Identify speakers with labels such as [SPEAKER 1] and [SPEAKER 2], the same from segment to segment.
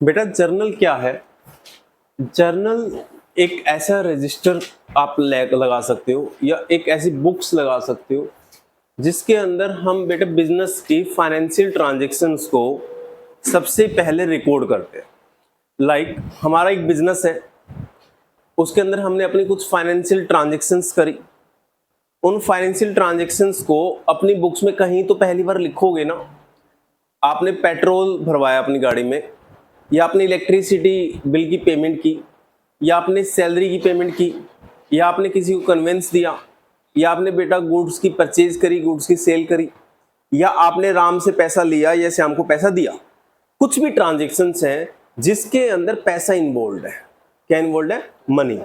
[SPEAKER 1] बेटा जर्नल क्या है? जर्नल एक ऐसा रजिस्टर आप लगा सकते हो या एक ऐसी बुक्स लगा सकते हो जिसके अंदर हम बेटा बिजनेस की फाइनेंशियल ट्रांजैक्शंस को सबसे पहले रिकॉर्ड करते हैं। लाइक हमारा एक बिजनेस है, उसके अंदर हमने अपनी कुछ फाइनेंशियल ट्रांजैक्शंस करी। उन फाइनेंशियल ट्रांजैक्शंस को अपनी बुक्स में कहीं तो पहली बार लिखोगे ना। आपने पेट्रोल भरवाया अपनी गाड़ी में, या आपने इलेक्ट्रिसिटी बिल की पेमेंट की, या आपने सैलरी की पेमेंट की, या आपने किसी को कन्वेंस दिया, या आपने बेटा गुड्स की परचेज करी, गुड्स की सेल करी, या आपने राम से पैसा लिया या श्याम को पैसा दिया। कुछ भी ट्रांजेक्शन्स हैं जिसके अंदर पैसा इन्वॉल्व है। क्या इन्वॉल्व है? मनी।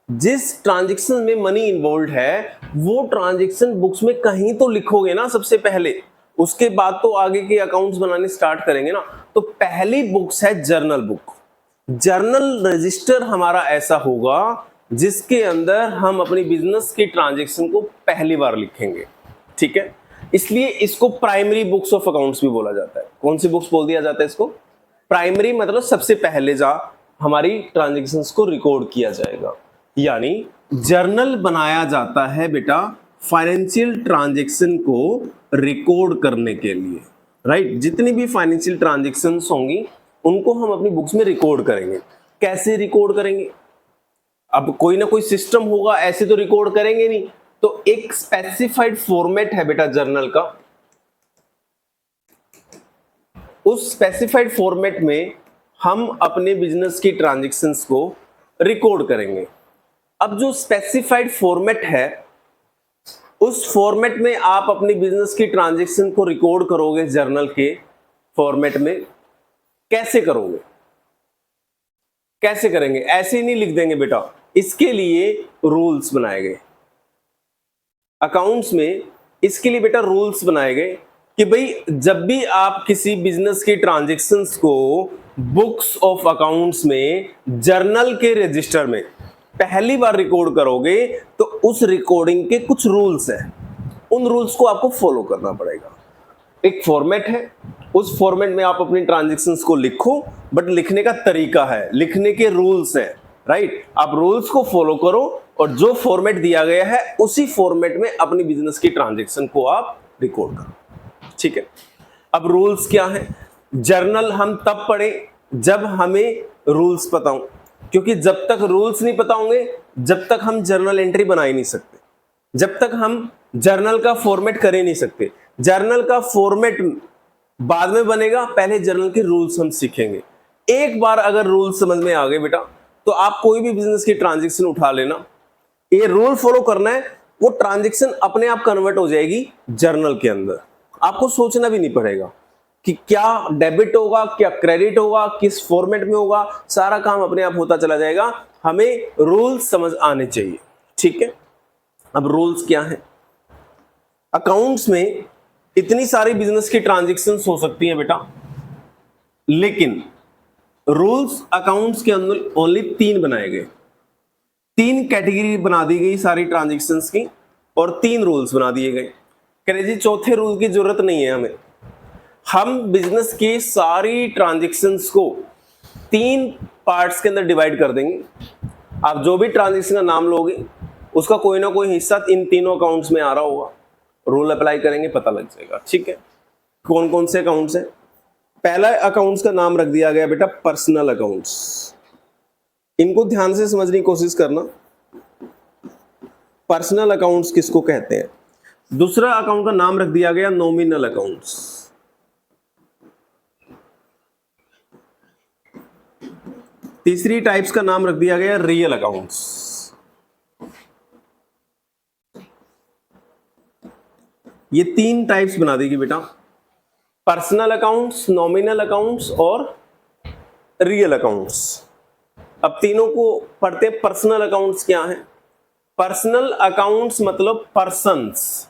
[SPEAKER 1] जिस ट्रांजेक्शन में मनी इन्वॉल्व है वो ट्रांजेक्शन बुक्स में कहीं तो लिखोगे ना सबसे पहले, उसके बाद तो आगे के अकाउंट्स बनाने स्टार्ट करेंगे ना। तो पहली बुक्स है जर्नल बुक। जर्नल रजिस्टर हमारा ऐसा होगा जिसके अंदर हम अपनी बिजनेस की ट्रांजैक्शन को पहली बार लिखेंगे। ठीक है, इसलिए इसको प्राइमरी बुक्स ऑफ अकाउंट्स भी बोला जाता है। कौन सी बुक्स बोल दिया जाता है इसको? प्राइमरी मतलब सबसे पहले जा हमारी ट्रांजैक्शंस को रिकॉर्ड किया जाएगा। यानी जर्नल बनाया जाता है बेटा फाइनेंशियल ट्रांजैक्शन को रिकॉर्ड करने के लिए। राइट, जितनी भी फाइनेंशियल ट्रांजैक्शंस होंगी उनको हम अपनी बुक्स में रिकॉर्ड करेंगे। कैसे रिकॉर्ड करेंगे? अब कोई ना कोई सिस्टम होगा, ऐसे तो रिकॉर्ड करेंगे नहीं। तो एक स्पेसिफाइड फॉर्मेट है बेटा जर्नल का। उस स्पेसिफाइड फॉर्मेट में हम अपने बिजनेस की ट्रांजैक्शंस को रिकॉर्ड करेंगे। अब जो स्पेसिफाइड फॉर्मेट है उस फॉर्मेट में आप अपनी बिजनेस की ट्रांजैक्शन को रिकॉर्ड करोगे जर्नल के फॉर्मेट में। कैसे करोगे? कैसे करेंगे? ऐसे ही नहीं लिख देंगे बेटा, इसके लिए रूल्स बनाए गए अकाउंट्स में। इसके लिए बेटा रूल्स बनाए गए कि भाई जब भी आप किसी बिजनेस की ट्रांजैक्शंस को बुक्स ऑफ अकाउंट्स में जर्नल के रजिस्टर में पहली बार रिकॉर्ड करोगे तो उस रिकॉर्डिंग के कुछ रूल्स हैं। उन रूल्स को आपको फॉलो करना पड़ेगा। एक फॉर्मेट है, उस फॉर्मेट में आप अपनी ट्रांजैक्शंस को लिखो, बट लिखने का तरीका है, लिखने के रूल्स हैं। राइट, आप रूल्स को फॉलो करो और जो फॉर्मेट दिया गया है उसी फॉर्मेट में अपनी बिजनेस की ट्रांजैक्शन को आप रिकॉर्ड करो। ठीक है, अब रूल्स क्या है? जर्नल हम तब पढ़े जब हमें रूल्स पता हो, क्योंकि जब तक रूल्स नहीं पता होंगे जब तक हम जर्नल एंट्री बना ही नहीं सकते, जब तक हम जर्नल का फॉर्मेट कर ही नहीं सकते। जर्नल का फॉर्मेट बाद में बनेगा, पहले जर्नल के रूल्स हम सीखेंगे। एक बार अगर रूल्स समझ में आ गए बेटा तो आप कोई भी बिजनेस की ट्रांजैक्शन उठा लेना, ये रूल फॉलो करना है, वो ट्रांजैक्शन अपने आप कन्वर्ट हो जाएगी जर्नल के अंदर। आपको सोचना भी नहीं पड़ेगा कि क्या डेबिट होगा, क्या क्रेडिट होगा, किस फॉर्मेट में होगा, सारा काम अपने आप होता चला जाएगा। हमें रूल्स समझ आने चाहिए। ठीक है, अब रूल्स क्या है? अकाउंट्स में इतनी सारी बिजनेस की ट्रांजैक्शंस हो सकती हैं बेटा, लेकिन रूल्स अकाउंट्स के अंदर ओनली 3 बनाए गए। 3 कैटेगरी बना दी गई सारी ट्रांजैक्शंस की और 3 रूल्स बना दिए गए। कह रहे जी चौथे रूल की जरूरत नहीं है हमें। हम बिजनेस की सारी ट्रांजैक्शंस को 3 पार्ट्स के अंदर डिवाइड कर देंगे। आप जो भी ट्रांजैक्शन का नाम लोगे उसका कोई ना कोई हिस्सा इन तीनों अकाउंट्स में आ रहा होगा। रूल अप्लाई करेंगे, पता लग जाएगा। ठीक है, कौन कौन से अकाउंट्स हैं? पहला अकाउंट्स का नाम रख दिया गया बेटा पर्सनल अकाउंट्स। इनको ध्यान से समझने की कोशिश करना। पर्सनल अकाउंट्स किसको कहते हैं? दूसरा अकाउंट का नाम रख दिया गया नॉमिनल अकाउंट्स। तीसरी टाइप्स का नाम रख दिया गया रियल अकाउंट्स। ये 3 टाइप्स बना देगी बेटा, पर्सनल अकाउंट्स, नॉमिनल अकाउंट्स और रियल अकाउंट्स। अब तीनों को पढ़ते हैं। पर्सनल अकाउंट्स क्या है? पर्सनल अकाउंट्स मतलब पर्सन्स,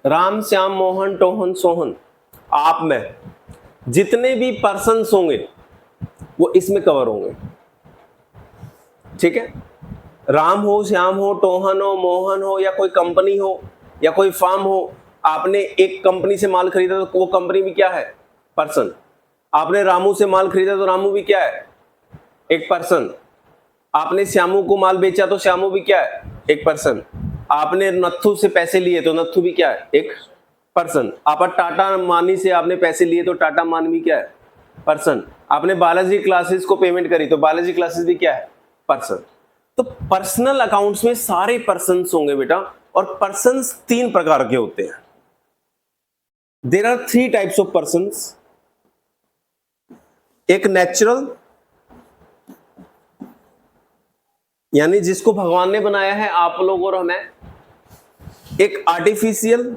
[SPEAKER 1] राम श्याम मोहन टोहन सोहन, आप में जितने भी पर्सन्स होंगे वो इसमें कवर होंगे। ठीक है, राम हो, श्याम हो, टोहन हो, मोहन हो, या कोई कंपनी हो या कोई फार्म हो, आपने एक कंपनी से माल खरीदा तो वो कंपनी भी क्या है, पर्सन। आपने रामू से माल खरीदा तो रामू भी क्या है, एक पर्सन। आपने श्यामू को माल बेचा तो श्यामू भी क्या है, एक पर्सन। आपने नत्थु से पैसे लिए तो नत्थु भी क्या है, एक पर्सन। आप टाटा मानी से आपने पैसे लिए तो टाटा मान भी क्या है, पर्सन। आपने बालाजी क्लासेस को पेमेंट करी तो बालाजी क्लासेस भी क्या है, पर्सन। तो पर्सनल अकाउंट्स में सारे पर्सन्स होंगे बेटा, और पर्सन्स 3 प्रकार के होते हैं। There are 3 types of persons. एक नेचुरल, यानी जिसको भगवान ने बनाया है आप लोग और हमें। एक आर्टिफिशियल,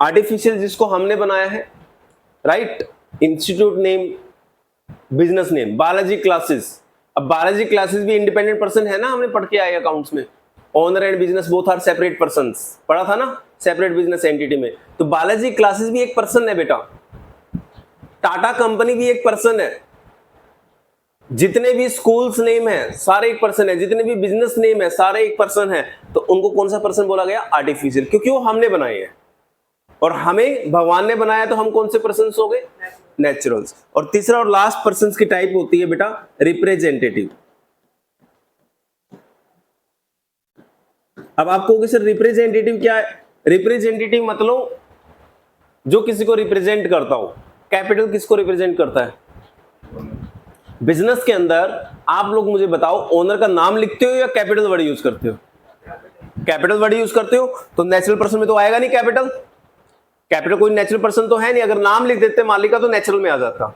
[SPEAKER 1] आर्टिफिशियल जिसको हमने बनाया है, right. Institute name, business name, Balaji classes. अब बालाजी क्लासेस भी इंडिपेंडेंट पर्सन है ना, हमने पढ़ के आए अकाउंट्स में। Owner and business both are separate persons, पढ़ा था ना सेपरेट बिजनेस एंटिटी में। तो बालाजी क्लासेस भी एक पर्सन है बेटा, टाटा कंपनी भी एक पर्सन है, जितने भी स्कूल्स नेम है सारे एक पर्सन है, जितने भी बिजनेस नेम है सारे एक पर्सन है। तो उनको कौन सा पर्सन बोला गया, आर्टिफिशियल, क्योंकि वो हमने बनाए हैं और हमें भगवान ने बनाया। तो हम कौन से पर्सन हो गए, नेचुरल्स। और तीसरा और लास्ट पर्सन की टाइप होती है बेटा रिप्रेजेंटेटिव। अब आप कहोगे सर रिप्रेजेंटेटिव क्या है। रिप्रेजेंटेटिव मतलब जो किसी को रिप्रेजेंट करता हो। कैपिटल किसको रिप्रेजेंट करता है, बिजनेस के अंदर। आप लोग मुझे बताओ, ओनर का नाम लिखते हो या कैपिटल वर्ड यूज करते हो, कैपिटल वर्ड यूज करते हो। तो नेचुरल पर्सन में तो आएगा नहीं कैपिटल, कैपिटल कोई नेचुरल पर्सन तो है नहीं। अगर नाम लिख देते मालिक का तो नेचुरल में आ जाता,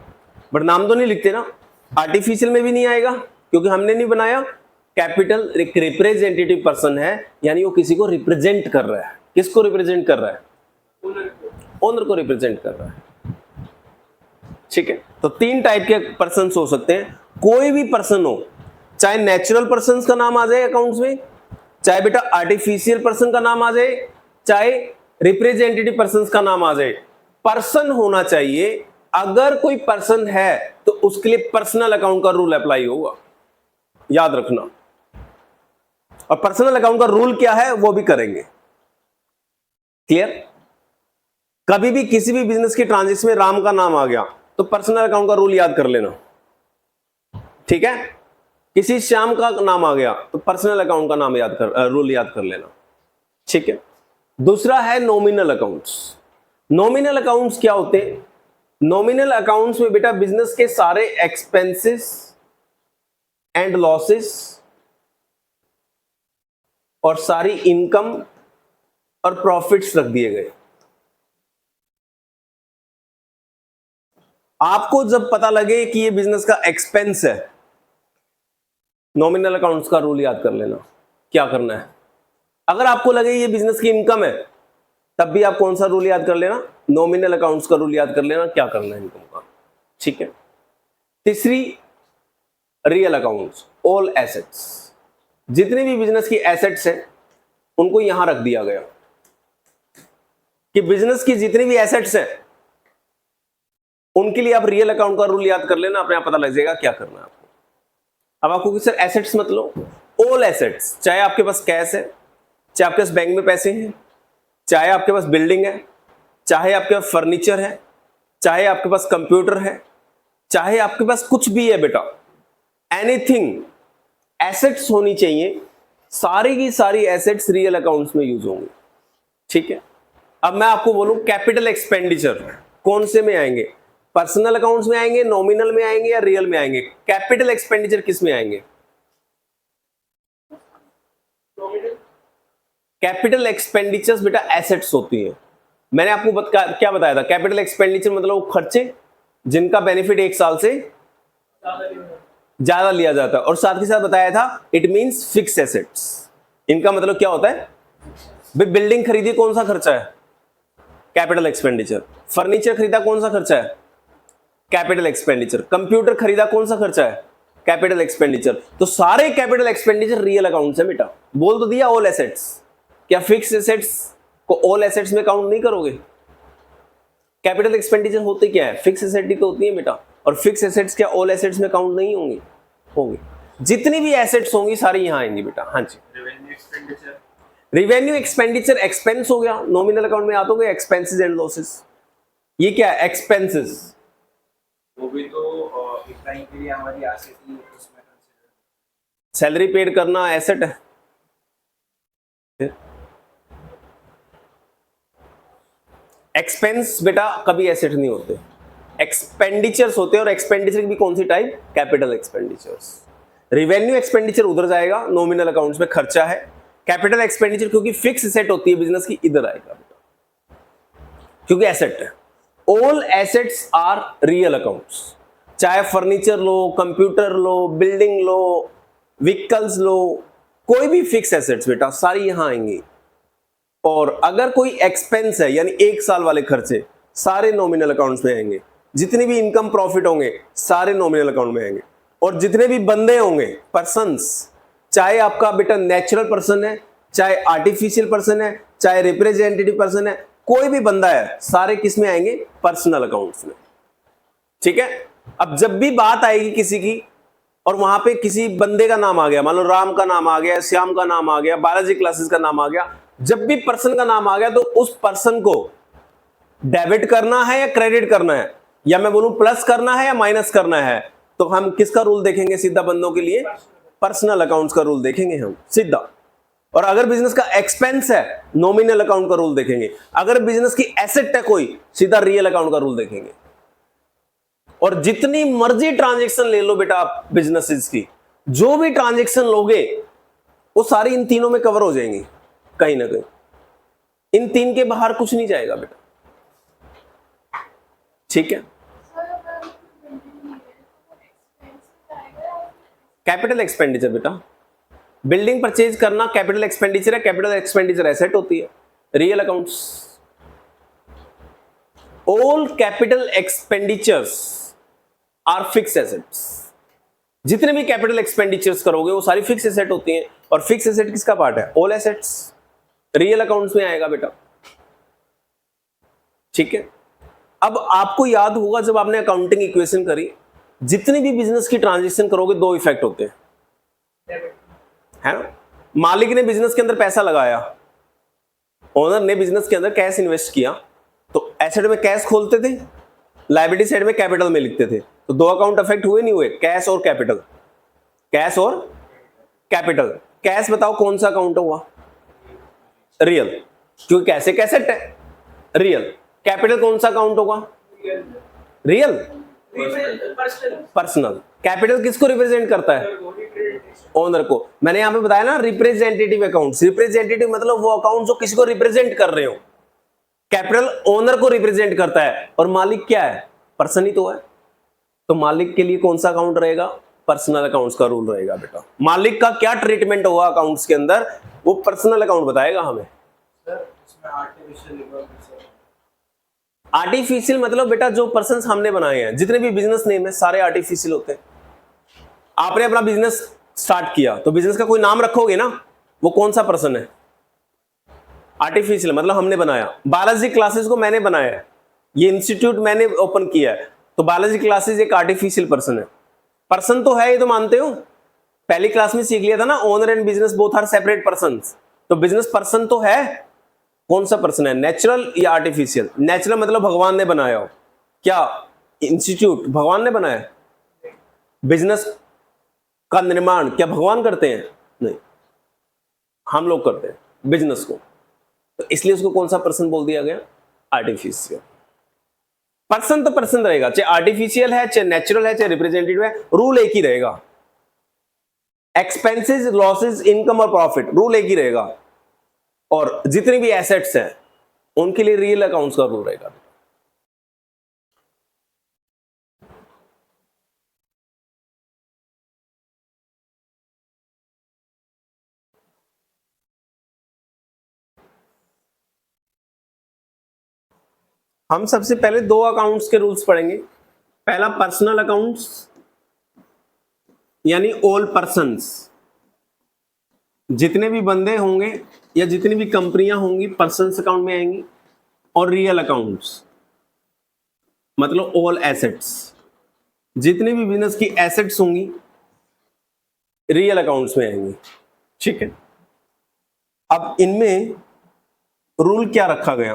[SPEAKER 1] बट नाम तो नहीं लिखते ना। आर्टिफिशियल में भी नहीं आएगा क्योंकि हमने नहीं बनाया। कैपिटल एक रिप्रेजेंटेटिव पर्सन है, यानी वो किसी को रिप्रेजेंट कर रहा है। किसको रिप्रेजेंट कर रहा है, ओनर को रिप्रेजेंट कर रहा है, ठीक है। तो 3 टाइप के पर्सन हो सकते हैं। कोई भी पर्सन हो, चाहे नेचुरल पर्सन का नाम आ जाए अकाउंट्स में, चाहे बेटा आर्टिफिशियल पर्सन का नाम आ जाए, चाहे रिप्रेजेंटेटिव पर्सन का नाम आ जाए, पर्सन होना चाहिए। अगर कोई पर्सन है तो उसके लिए पर्सनल अकाउंट का रूल अप्लाई होगा, याद रखना। और पर्सनल अकाउंट का रूल क्या है वो भी करेंगे, क्लियर। कभी भी किसी भी बिजनेस की ट्रांजेक्शन में राम का नाम आ गया तो पर्सनल अकाउंट का रूल याद कर लेना, ठीक है। किसी श्याम का नाम आ गया तो पर्सनल अकाउंट का नाम रूल याद कर लेना, ठीक है। दूसरा है नॉमिनल अकाउंट्स। नॉमिनल अकाउंट्स क्या होते हैं, नॉमिनल अकाउंट्स में बेटा बिजनेस के सारे एक्सपेंसेस एंड लॉसेस और सारी इनकम और प्रॉफिट्स रख दिए गए। आपको जब पता लगे कि ये बिजनेस का एक्सपेंस है, नॉमिनल अकाउंट्स का रूल याद कर लेना। क्या करना है, अगर आपको लगे ये बिजनेस की इनकम है, तब भी आप कौन सा रूल याद कर लेना, नॉमिनल अकाउंट्स का रूल याद कर लेना। क्या करना है इनकम का, ठीक है। तीसरी रियल अकाउंट्स, ऑल एसेट्स। जितने भी बिजनेस की एसेट्स हैं उनको यहां रख दिया गया कि बिजनेस की जितनी भी एसेट्स हैं उनके लिए आप रियल अकाउंट का रूल याद कर लेना, अपने आप पता लग जाएगा क्या करना है आपको। अब आपको कि सर एसेट्स मतलब ऑल एसेट्स, चाहे आपके पास कैश है, चाहे आपके पास बैंक में पैसे हैं, चाहे आपके पास बिल्डिंग है, चाहे आपके पास फर्नीचर है, चाहे आपके पास कंप्यूटर है, चाहे आपके पास कुछ भी है बेटा, एनीथिंग एसेट्स होनी चाहिए। सारी की सारी एसेट्स रियल अकाउंट्स में यूज होंगे, ठीक है। अब मैं आपको बोलूं कैपिटल एक्सपेंडिचर कौन से में आएंगे, पर्सनल अकाउंट्स में आएंगे, नॉमिनल में आएंगे या रियल में आएंगे। कैपिटल एक्सपेंडिचर किस में आएंगे, कैपिटल एक्सपेंडिचर्स बेटा एसेट्स होती है। मैंने आपको क्या बताया था, कैपिटल एक्सपेंडिचर मतलब वो खर्चे जिनका बेनिफिट 1 साल से ज्यादा लिया जाता है, और साथ ही साथ बताया था इट मींस फिक्स एसेट्स। इनका मतलब क्या होता है, भाई बिल्डिंग खरीदी कौन सा खर्चा है, कैपिटल एक्सपेंडिचर। फर्नीचर खरीदा कौन सा खर्चा है, कैपिटल एक्सपेंडिचर। कंप्यूटर खरीदा कौन सा खर्चा है, कैपिटल एक्सपेंडिचर। तो सारे कैपिटल एक्सपेंडिचर रियल अकाउंट से बेटा। बोल तो दिया ऑल एसेट्स, क्या फिक्स एसेट्स को ऑल एसेट्स में काउंट नहीं करोगे। कैपिटल एक्सपेंडिचर होते क्या है, फिक्स एसेट ही तो होती है बेटा, और फिक्स एसेट्स क्या ऑल एसेट्स में काउंट नहीं होंगे, जितनी भी एसेट्स होंगी सारी यहां आएंगी बेटा। हाँ जी,
[SPEAKER 2] revenue expenditure,
[SPEAKER 1] revenue expenditure expense हो गया, नॉमिनल अकाउंट में आता होगा एक्सपेंसेस एंड लॉसेस। ये क्या है? एक्सपेंसेस।
[SPEAKER 2] वो भी तो एक टाइम के लिए हमारी एसेट ही उसमें कंसीडर।
[SPEAKER 1] सैलरी पेड करना एसेट है। एक्सपेंस बेटा कभी एसेट नहीं होते, एक्सपेंडिचर्स होते हैं। और एक्सपेंडिचर की भी कौन सी type? Capital expenditures. Revenue expenditure उधर जाएगा, नॉमिनल अकाउंट्स में खर्चा है। कैपिटल एक्सपेंडिचर क्योंकि फिक्स एसेट होती है बिजनेस की, इधर आएगा बेटा, क्योंकि एसेट है। All assets are real accounts, चाहे फर्नीचर लो, कंप्यूटर लो, बिल्डिंग लो, व्हीकल्स लो, कोई भी फिक्स एसेट्स बेटा सारी यहां आएंगी। और अगर कोई एक्सपेंस है यानी एक साल वाले खर्चे, सारे नॉमिनल अकाउंट्स में आएंगे। जितने भी इनकम प्रॉफिट होंगे सारे नॉमिनल अकाउंट में आएंगे। और जितने भी बंदे होंगे, पर्सन्स, चाहे आपका बेटा नेचुरल पर्सन है, चाहे आर्टिफिशियल पर्सन है, चाहे रिप्रेजेंटेटिव पर्सन है, कोई भी बंदा है, सारे किस में आएंगे? पर्सनल अकाउंट्स में। ठीक है। अब जब भी बात आएगी किसी की और वहां पे किसी बंदे का नाम आ गया, मान लो राम का नाम आ गया, श्याम का नाम आ गया, बालाजी क्लासेस का नाम आ गया, जब भी पर्सन का नाम आ गया तो उस पर्सन को डेबिट करना है या क्रेडिट करना है, या मैं बोलूं प्लस करना है या माइनस करना है, तो हम किसका रूल देखेंगे सीधा? बंदों के लिए पर्सनल अकाउंट्स का रूल देखेंगे हम सीधा। और अगर बिजनेस का एक्सपेंस है, नॉमिनल अकाउंट का रूल देखेंगे। अगर बिजनेस की एसेट है कोई, सीधा रियल अकाउंट का रूल देखेंगे। और जितनी मर्जी ट्रांजेक्शन ले लो बेटा आप बिजनेसेस की, जो भी ट्रांजेक्शन लोगे वो सारी इन तीनों में कवर हो जाएंगी कहीं ना कहीं। इन तीन के बाहर कुछ नहीं जाएगा बेटा। ठीक है। कैपिटल एक्सपेंडिचर बेटा, बिल्डिंग परचेज करना कैपिटल एक्सपेंडिचर है। कैपिटल एक्सपेंडिचर एसेट होती है। Real accounts, all capital expenditures are fix assets. जितने भी कैपिटल एक्सपेंडिचर्स करोगे वो सारी फिक्स एसेट होती हैं। और फिक्स एसेट किसका पार्ट है? All assets. रियल अकाउंट्स में आएगा बेटा। ठीक है। अब आपको याद होगा जब आपने अकाउंटिंग इक्वेशन करी, जितनी भी बिजनेस की ट्रांजेक्शन करोगे दो इफेक्ट होते हैं, है ना? मालिक ने बिजनेस के अंदर पैसा लगाया, ओनर ने बिजनेस के अंदर कैश इन्वेस्ट किया, तो एसेट में कैश खोलते थे, लायबिलिटी साइड में कैपिटल में लिखते थे। तो दो अकाउंट अफेक्ट हुए नहीं हुए? कैश और कैपिटल। कैश और कैपिटल। कैश बताओ कौन सा अकाउंट हुआ? रियल, क्योंकि कैसे कैसेट है। रियल। कैपिटल कौन सा अकाउंट होगा? रियल। पर्सनल। कैपिटल किसको रिप्रेजेंट करता है? ओनर को। मैंने यहां पे बताया ना रिप्रेजेंटेटिव अकाउंट्स। रिप्रेजेंटेटिव मतलब वो अकाउंट जो किसी को रिप्रेजेंट कर रहे हो। कैपिटल ओनर को रिप्रेजेंट करता है और मालिक क्या है? पर्सन ही तो है। तो मालिक के लिए कौन सा अकाउंट रहेगा? पर्सनल अकाउंट्स का रूल रहेगा बेटा। मालिक का क्या ट्रीटमेंट होगा अकाउंट्स के अंदर, वो पर्सनल अकाउंट बताएगा हमें। आर्टिफिशियल मतलब बेटा जो पर्सन हमने बनाए हैं, जितने भी बिजनेस नेम है सारे आर्टिफिशियल होते हैं। आपने अपना बिजनेस स्टार्ट किया तो बिजनेस का कोई नाम रखोगे ना, वो कौन सा पर्सन है? आर्टिफिशियल मतलब हमने बनाया। बालाजी क्लासेस को मैंने बनाया है, ये इंस्टीट्यूट मैंने ओपन किया है, तो बालाजी क्लासेस एक आर्टिफिशियल पर्सन है। पर्सन तो है, ये तो मानते हो, पहली क्लास में सीख लिया था ना, owner and business both are separate persons. तो बिजनेस पर्सन तो है। कौन सा पर्सन है? नेचुरल या आर्टिफिशियल? नेचुरल मतलब भगवान ने बनाया हो। क्या इंस्टीट्यूट भगवान ने बनाया? बिजनेस का निर्माण क्या भगवान करते हैं? नहीं, हम लोग करते हैं बिजनेस को। तो इसलिए उसको कौन सा पर्सन बोल दिया गया? आर्टिफिशियल। पर्सन तो पर्सन रहेगा, चाहे आर्टिफिशियल है, चाहे नेचुरल है, चाहे रिप्रेजेंटेटिव है, रूल एक ही रहेगा। एक्सपेंसेस, लॉसेस, इनकम और प्रॉफिट, रूल एक ही रहेगा। और जितनी भी एसेट्स हैं उनके लिए रियल अकाउंट्स का रूल रहेगा। हम सबसे पहले दो अकाउंट्स के रूल्स पढ़ेंगे। पहला पर्सनल अकाउंट्स यानी ऑल पर्सन्स, जितने भी बंदे होंगे या जितनी भी कंपनियां होंगी पर्सन्स अकाउंट में आएंगी। और रियल अकाउंट्स मतलब ऑल एसेट्स, जितनी भी बिजनेस की एसेट्स होंगी रियल अकाउंट्स में आएंगी। ठीक है, अब इनमें रूल क्या रखा गया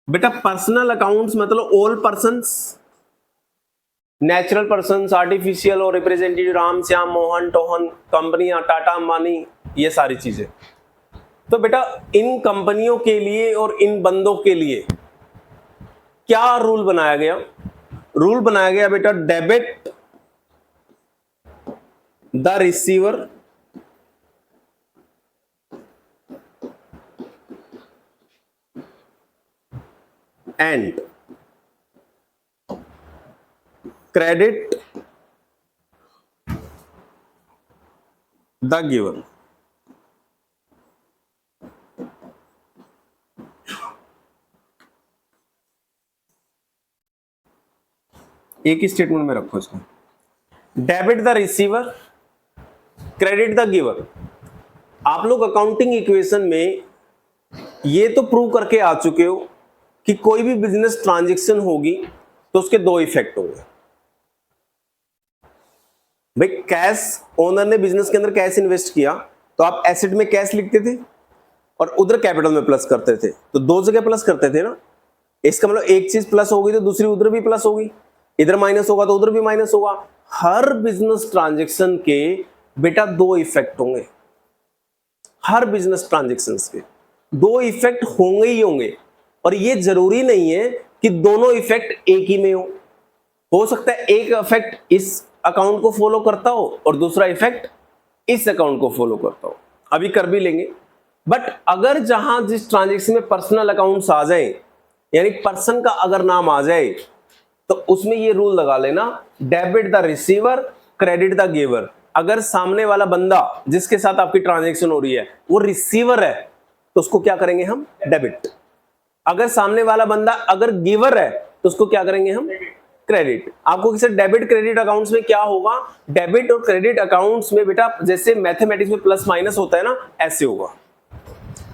[SPEAKER 1] बेटा, पर्सनल अकाउंट्स मतलब all persons, natural persons, artificial और रिप्रेजेंटेटिव, राम श्याम मोहन टोहन, कंपनियां टाटा अंबानी, ये सारी चीजें। तो बेटा इन कंपनियों के लिए और इन बंदों के लिए क्या रूल बनाया गया? रूल बनाया गया बेटा, debit the receiver and credit the giver. एक ही स्टेटमेंट में रखो इसको, debit the receiver, credit the giver. आप लोग अकाउंटिंग इक्वेशन में ये तो प्रूव करके आ चुके हो कि कोई भी बिजनेस ट्रांजैक्शन होगी तो उसके दो इफेक्ट होंगे। भाई कैश, ओनर ने बिजनेस के अंदर कैश इन्वेस्ट किया तो आप एसेट में कैश लिखते थे और उधर कैपिटल में प्लस करते थे, तो दो जगह प्लस करते थे ना। इसका मतलब एक चीज प्लस होगी तो दूसरी उधर भी प्लस होगी, इधर माइनस होगा तो उधर भी माइनस होगा। हर बिजनेस ट्रांजैक्शन के बेटा दो इफेक्ट होंगे, हर बिजनेस ट्रांजैक्शन के दो इफेक्ट होंगे ही होंगे। और ये जरूरी नहीं है कि दोनों इफेक्ट एक ही में हो सकता है एक इफेक्ट इस अकाउंट को फॉलो करता हो और दूसरा इफेक्ट इस अकाउंट को फॉलो करता हो, अभी कर भी लेंगे। बट अगर जहां जिस ट्रांजैक्शन में पर्सनल अकाउंट्स आ जाए, यानी पर्सन का अगर नाम आ जाए, तो उसमें ये रूल लगा लेना, debit the receiver, credit the giver. अगर सामने वाला बंदा जिसके साथ आपकी ट्रांजैक्शन हो रही है वो रिसीवर है तो उसको क्या करेंगे हम? डेबिट। अगर सामने वाला बंदा अगर गिवर है तो उसको क्या करेंगे हम? क्रेडिट। आपको किसी डेबिट क्रेडिट अकाउंट्स में क्या होगा, डेबिट और क्रेडिट अकाउंट्स में बेटा जैसे मैथमेटिक्स में प्लस माइनस होता है ना, ऐसे होगा।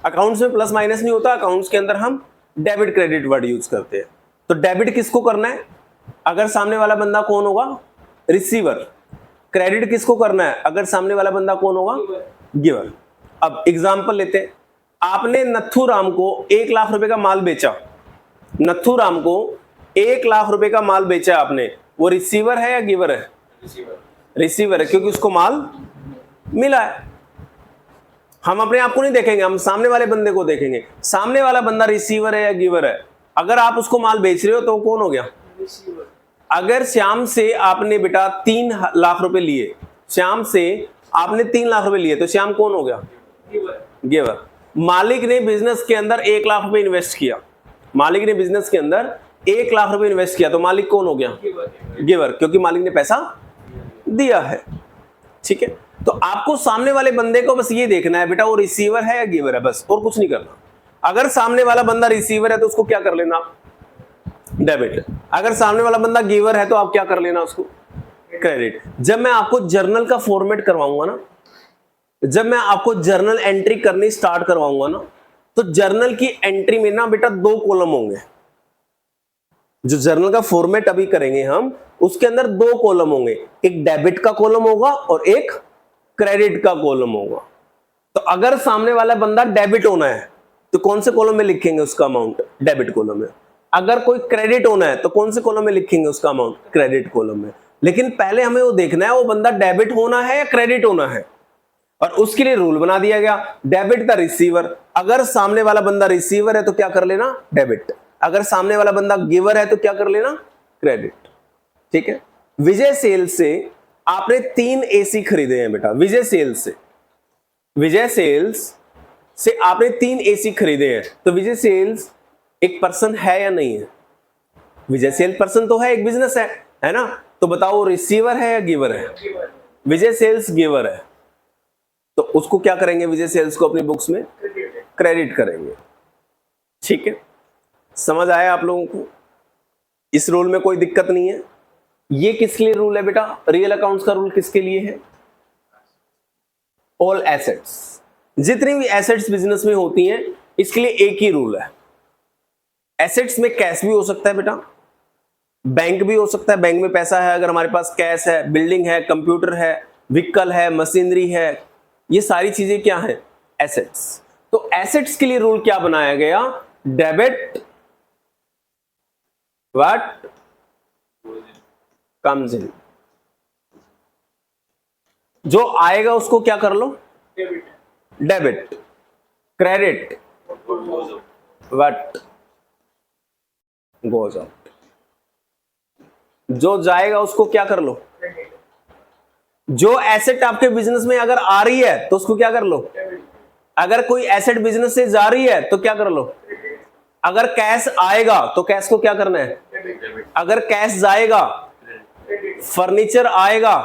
[SPEAKER 1] अकाउंट्स में प्लस माइनस नहीं होता, अकाउंट्स के अंदर हम डेबिट क्रेडिट वर्ड यूज करते हैं। तो डेबिट किसको करना है? अगर सामने वाला बंदा कौन होगा? रिसीवर। क्रेडिट किसको करना है? अगर सामने वाला बंदा कौन होगा? गिवर। अब एग्जांपल लेते हैं, आपने नथु राम को 1 लाख रुपए का माल बेचा, नथु राम को 1 लाख रुपए का माल बेचा आपने, वो रिसीवर है या गिवर है? रिसीवर है, क्योंकि उसको माल मिला है। हम अपने आप को नहीं देखेंगे, हम सामने वाले बंदे को देखेंगे, सामने वाला बंदा रिसीवर है या गिवर है। अगर आप उसको माल बेच रहे हो तो कौन हो गया? अगर श्याम से आपने बेटा 3 लाख रुपए लिए, श्याम से आपने 3 लाख रुपए लिए, तो श्याम कौन हो गया? गिवर। मालिक ने बिजनेस के अंदर 1 लाख रुपए इन्वेस्ट किया, मालिक ने बिजनेस के अंदर 1 लाख रुपए इन्वेस्ट किया, तो मालिक कौन हो गया? गिवर, क्योंकि मालिक ने पैसा दिया है। ठीक है, तो आपको सामने वाले बंदे को बस ये देखना है बेटा वो रिसीवर है या गिवर है, बस, और कुछ नहीं करना। अगर सामने वाला बंदा रिसीवर है तो उसको क्या कर लेना? डेबिट। अगर सामने वाला बंदा गिवर है तो आप क्या कर लेना? उसको क्रेडिट। जब मैं आपको जर्नल का फॉर्मेट करवाऊंगा ना, जब मैं आपको जर्नल एंट्री करनी स्टार्ट करवाऊंगा ना, तो जर्नल की एंट्री में ना बेटा 2 कॉलम होंगे। जो जर्नल का फॉर्मेट अभी करेंगे हम, उसके अंदर 2 कॉलम होंगे, एक डेबिट का कॉलम होगा और एक क्रेडिट का कॉलम होगा। तो अगर सामने वाला बंदा डेबिट होना है तो कौन से कॉलम में लिखेंगे उसका अमाउंट? डेबिट कॉलम में। अगर कोई क्रेडिट होना है तो कौन से कॉलम में लिखेंगे उसका अमाउंट? क्रेडिट कॉलम में। लेकिन पहले हमें वो देखना है वो बंदा डेबिट होना है या क्रेडिट होना है, और उसके लिए रूल बना दिया गया, डेबिट द रिसीवर। अगर सामने वाला बंदा रिसीवर है तो क्या कर लेना? डेबिट। अगर सामने वाला बंदा गिवर है तो क्या कर लेना? क्रेडिट। ठीक है, विजय सेल्स से आपने 3 एसी खरीदे हैं बेटा, विजय सेल्स से, विजय सेल्स से आपने 3 एसी खरीदे हैं, तो विजय सेल्स एक पर्सन है या नहीं है? विजय सेल्स पर्सन तो है, एक बिजनेस है ना। तो बताओ रिसीवर है या गिवर है? विजय सेल्स गिवर है, तो उसको क्या करेंगे? विजय सेल्स को अपनी बुक्स में क्रेडिट करेंगे। ठीक है, समझ आया आप लोगों को? इस रूल में कोई दिक्कत नहीं है। ये किसके लिए रूल है बेटा? रियल अकाउंट्स का रूल किसके लिए है? ऑल एसेट्स, जितनी भी एसेट्स बिजनेस में होती हैं इसके लिए एक ही रूल है। एसेट्स में कैश भी हो सकता है बेटा, बैंक भी हो सकता है, बैंक में पैसा है, अगर हमारे पास कैश है, बिल्डिंग है, कंप्यूटर है, व्हीकल है, मशीनरी है, ये सारी चीजें क्या है? एसेट्स। तो एसेट्स के लिए रूल क्या बनाया गया? डेबिट व्हाट कम्स इन, जो आएगा उसको क्या कर लो? Debit. Credit what goes out, जो जाएगा उसको क्या कर लो? जो एसेट आपके बिजनेस में अगर आ रही है तो उसको क्या कर लो? अगर कोई एसेट बिजनेस से जा रही है तो क्या कर लो? अगर कैश आएगा तो कैश को क्या करना है? अगर कैश जाएगा, फर्नीचर आएगा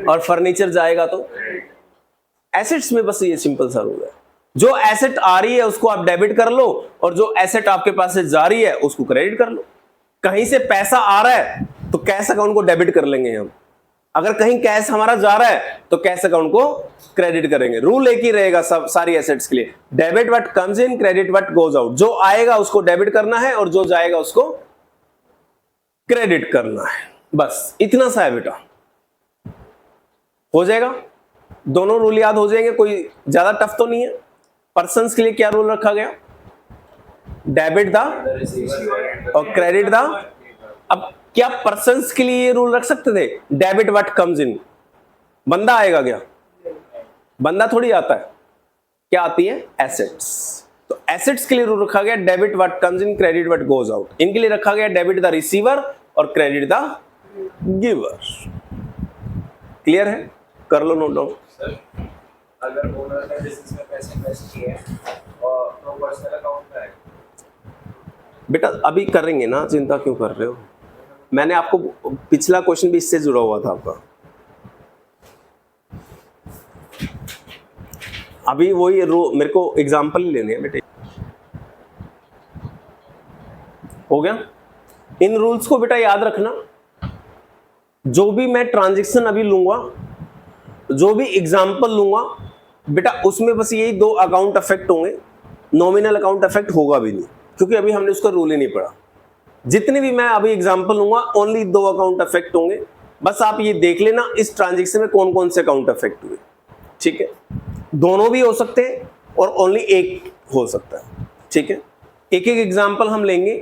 [SPEAKER 1] और फर्नीचर जाएगा तो एसेट्स में बस ये सिंपल सा रूल है। जो एसेट आ रही है उसको आप डेबिट कर लो और जो एसेट आपके पास से जा रही है उसको क्रेडिट कर लो। कहीं से पैसा आ रहा है तो कैश अकाउंट को डेबिट कर लेंगे हम, अगर कहीं कैश हमारा जा रहा है तो कैश अकाउंट को क्रेडिट करेंगे। रूल एक ही रहेगा सब सारी एसेट्स के लिए, debit what comes in, credit what goes out. जो आएगा उसको डेबिट करना है और जो जाएगा उसको क्रेडिट करना है, बस इतना सा है बेटा। हो जाएगा, दोनों रूल याद हो जाएंगे, कोई ज्यादा टफ तो नहीं है। पर्सन्स के लिए क्या रूल रखा गया? डेबिट द और क्रेडिट द। अब क्या पर्सन्स के लिए ये रूल रख सकते थे? डेबिट व्हाट कम्स इन, बंदा आएगा क्या? बंदा थोड़ी आता है, क्या आती है? एसेट्स। तो एसेट्स के लिए रूल रखा गया debit what comes in, credit what goes out. इनके लिए रखा गया डेबिट द रिसीवर और क्रेडिट द गिवर। क्लियर है? कर लो नोट डाउन।
[SPEAKER 2] सर, अगर ओनर ने बिजनेस में पैसे इन्वेस्ट किए हैं और तो पर्सनल अकाउंट में आएगा।
[SPEAKER 1] बेटा अभी करेंगे ना, चिंता क्यों कर रहे हो? मैंने आपको पिछला क्वेश्चन भी इससे जुड़ा हुआ था आपका, अभी वही मेरे को एग्जांपल ही लेने हैं बेटे। हो गया? इन रूल्स को बेटा याद रखना। जो भी मैं ट्रांजैक्शन अभी लूंगा, जो भी एग्जांपल लूंगा बेटा, उसमें बस यही दो अकाउंट अफेक्ट होंगे, नॉमिनल अकाउंट अफेक्ट होगा भी नहीं, क्योंकि अभी हमने उसका रूल ही नहीं पढ़ा। जितने भी मैं अभी एग्जांपल लूंगा ओनली दो अकाउंट अफेक्ट होंगे। बस आप ये देख लेना इस ट्रांजैक्शन में कौन कौन से अकाउंट अफेक्ट हुए। ठीक है? दोनों भी हो सकते हैं और ओनली एक हो सकता है। ठीक है? एक एक एग्जांपल हम लेंगे।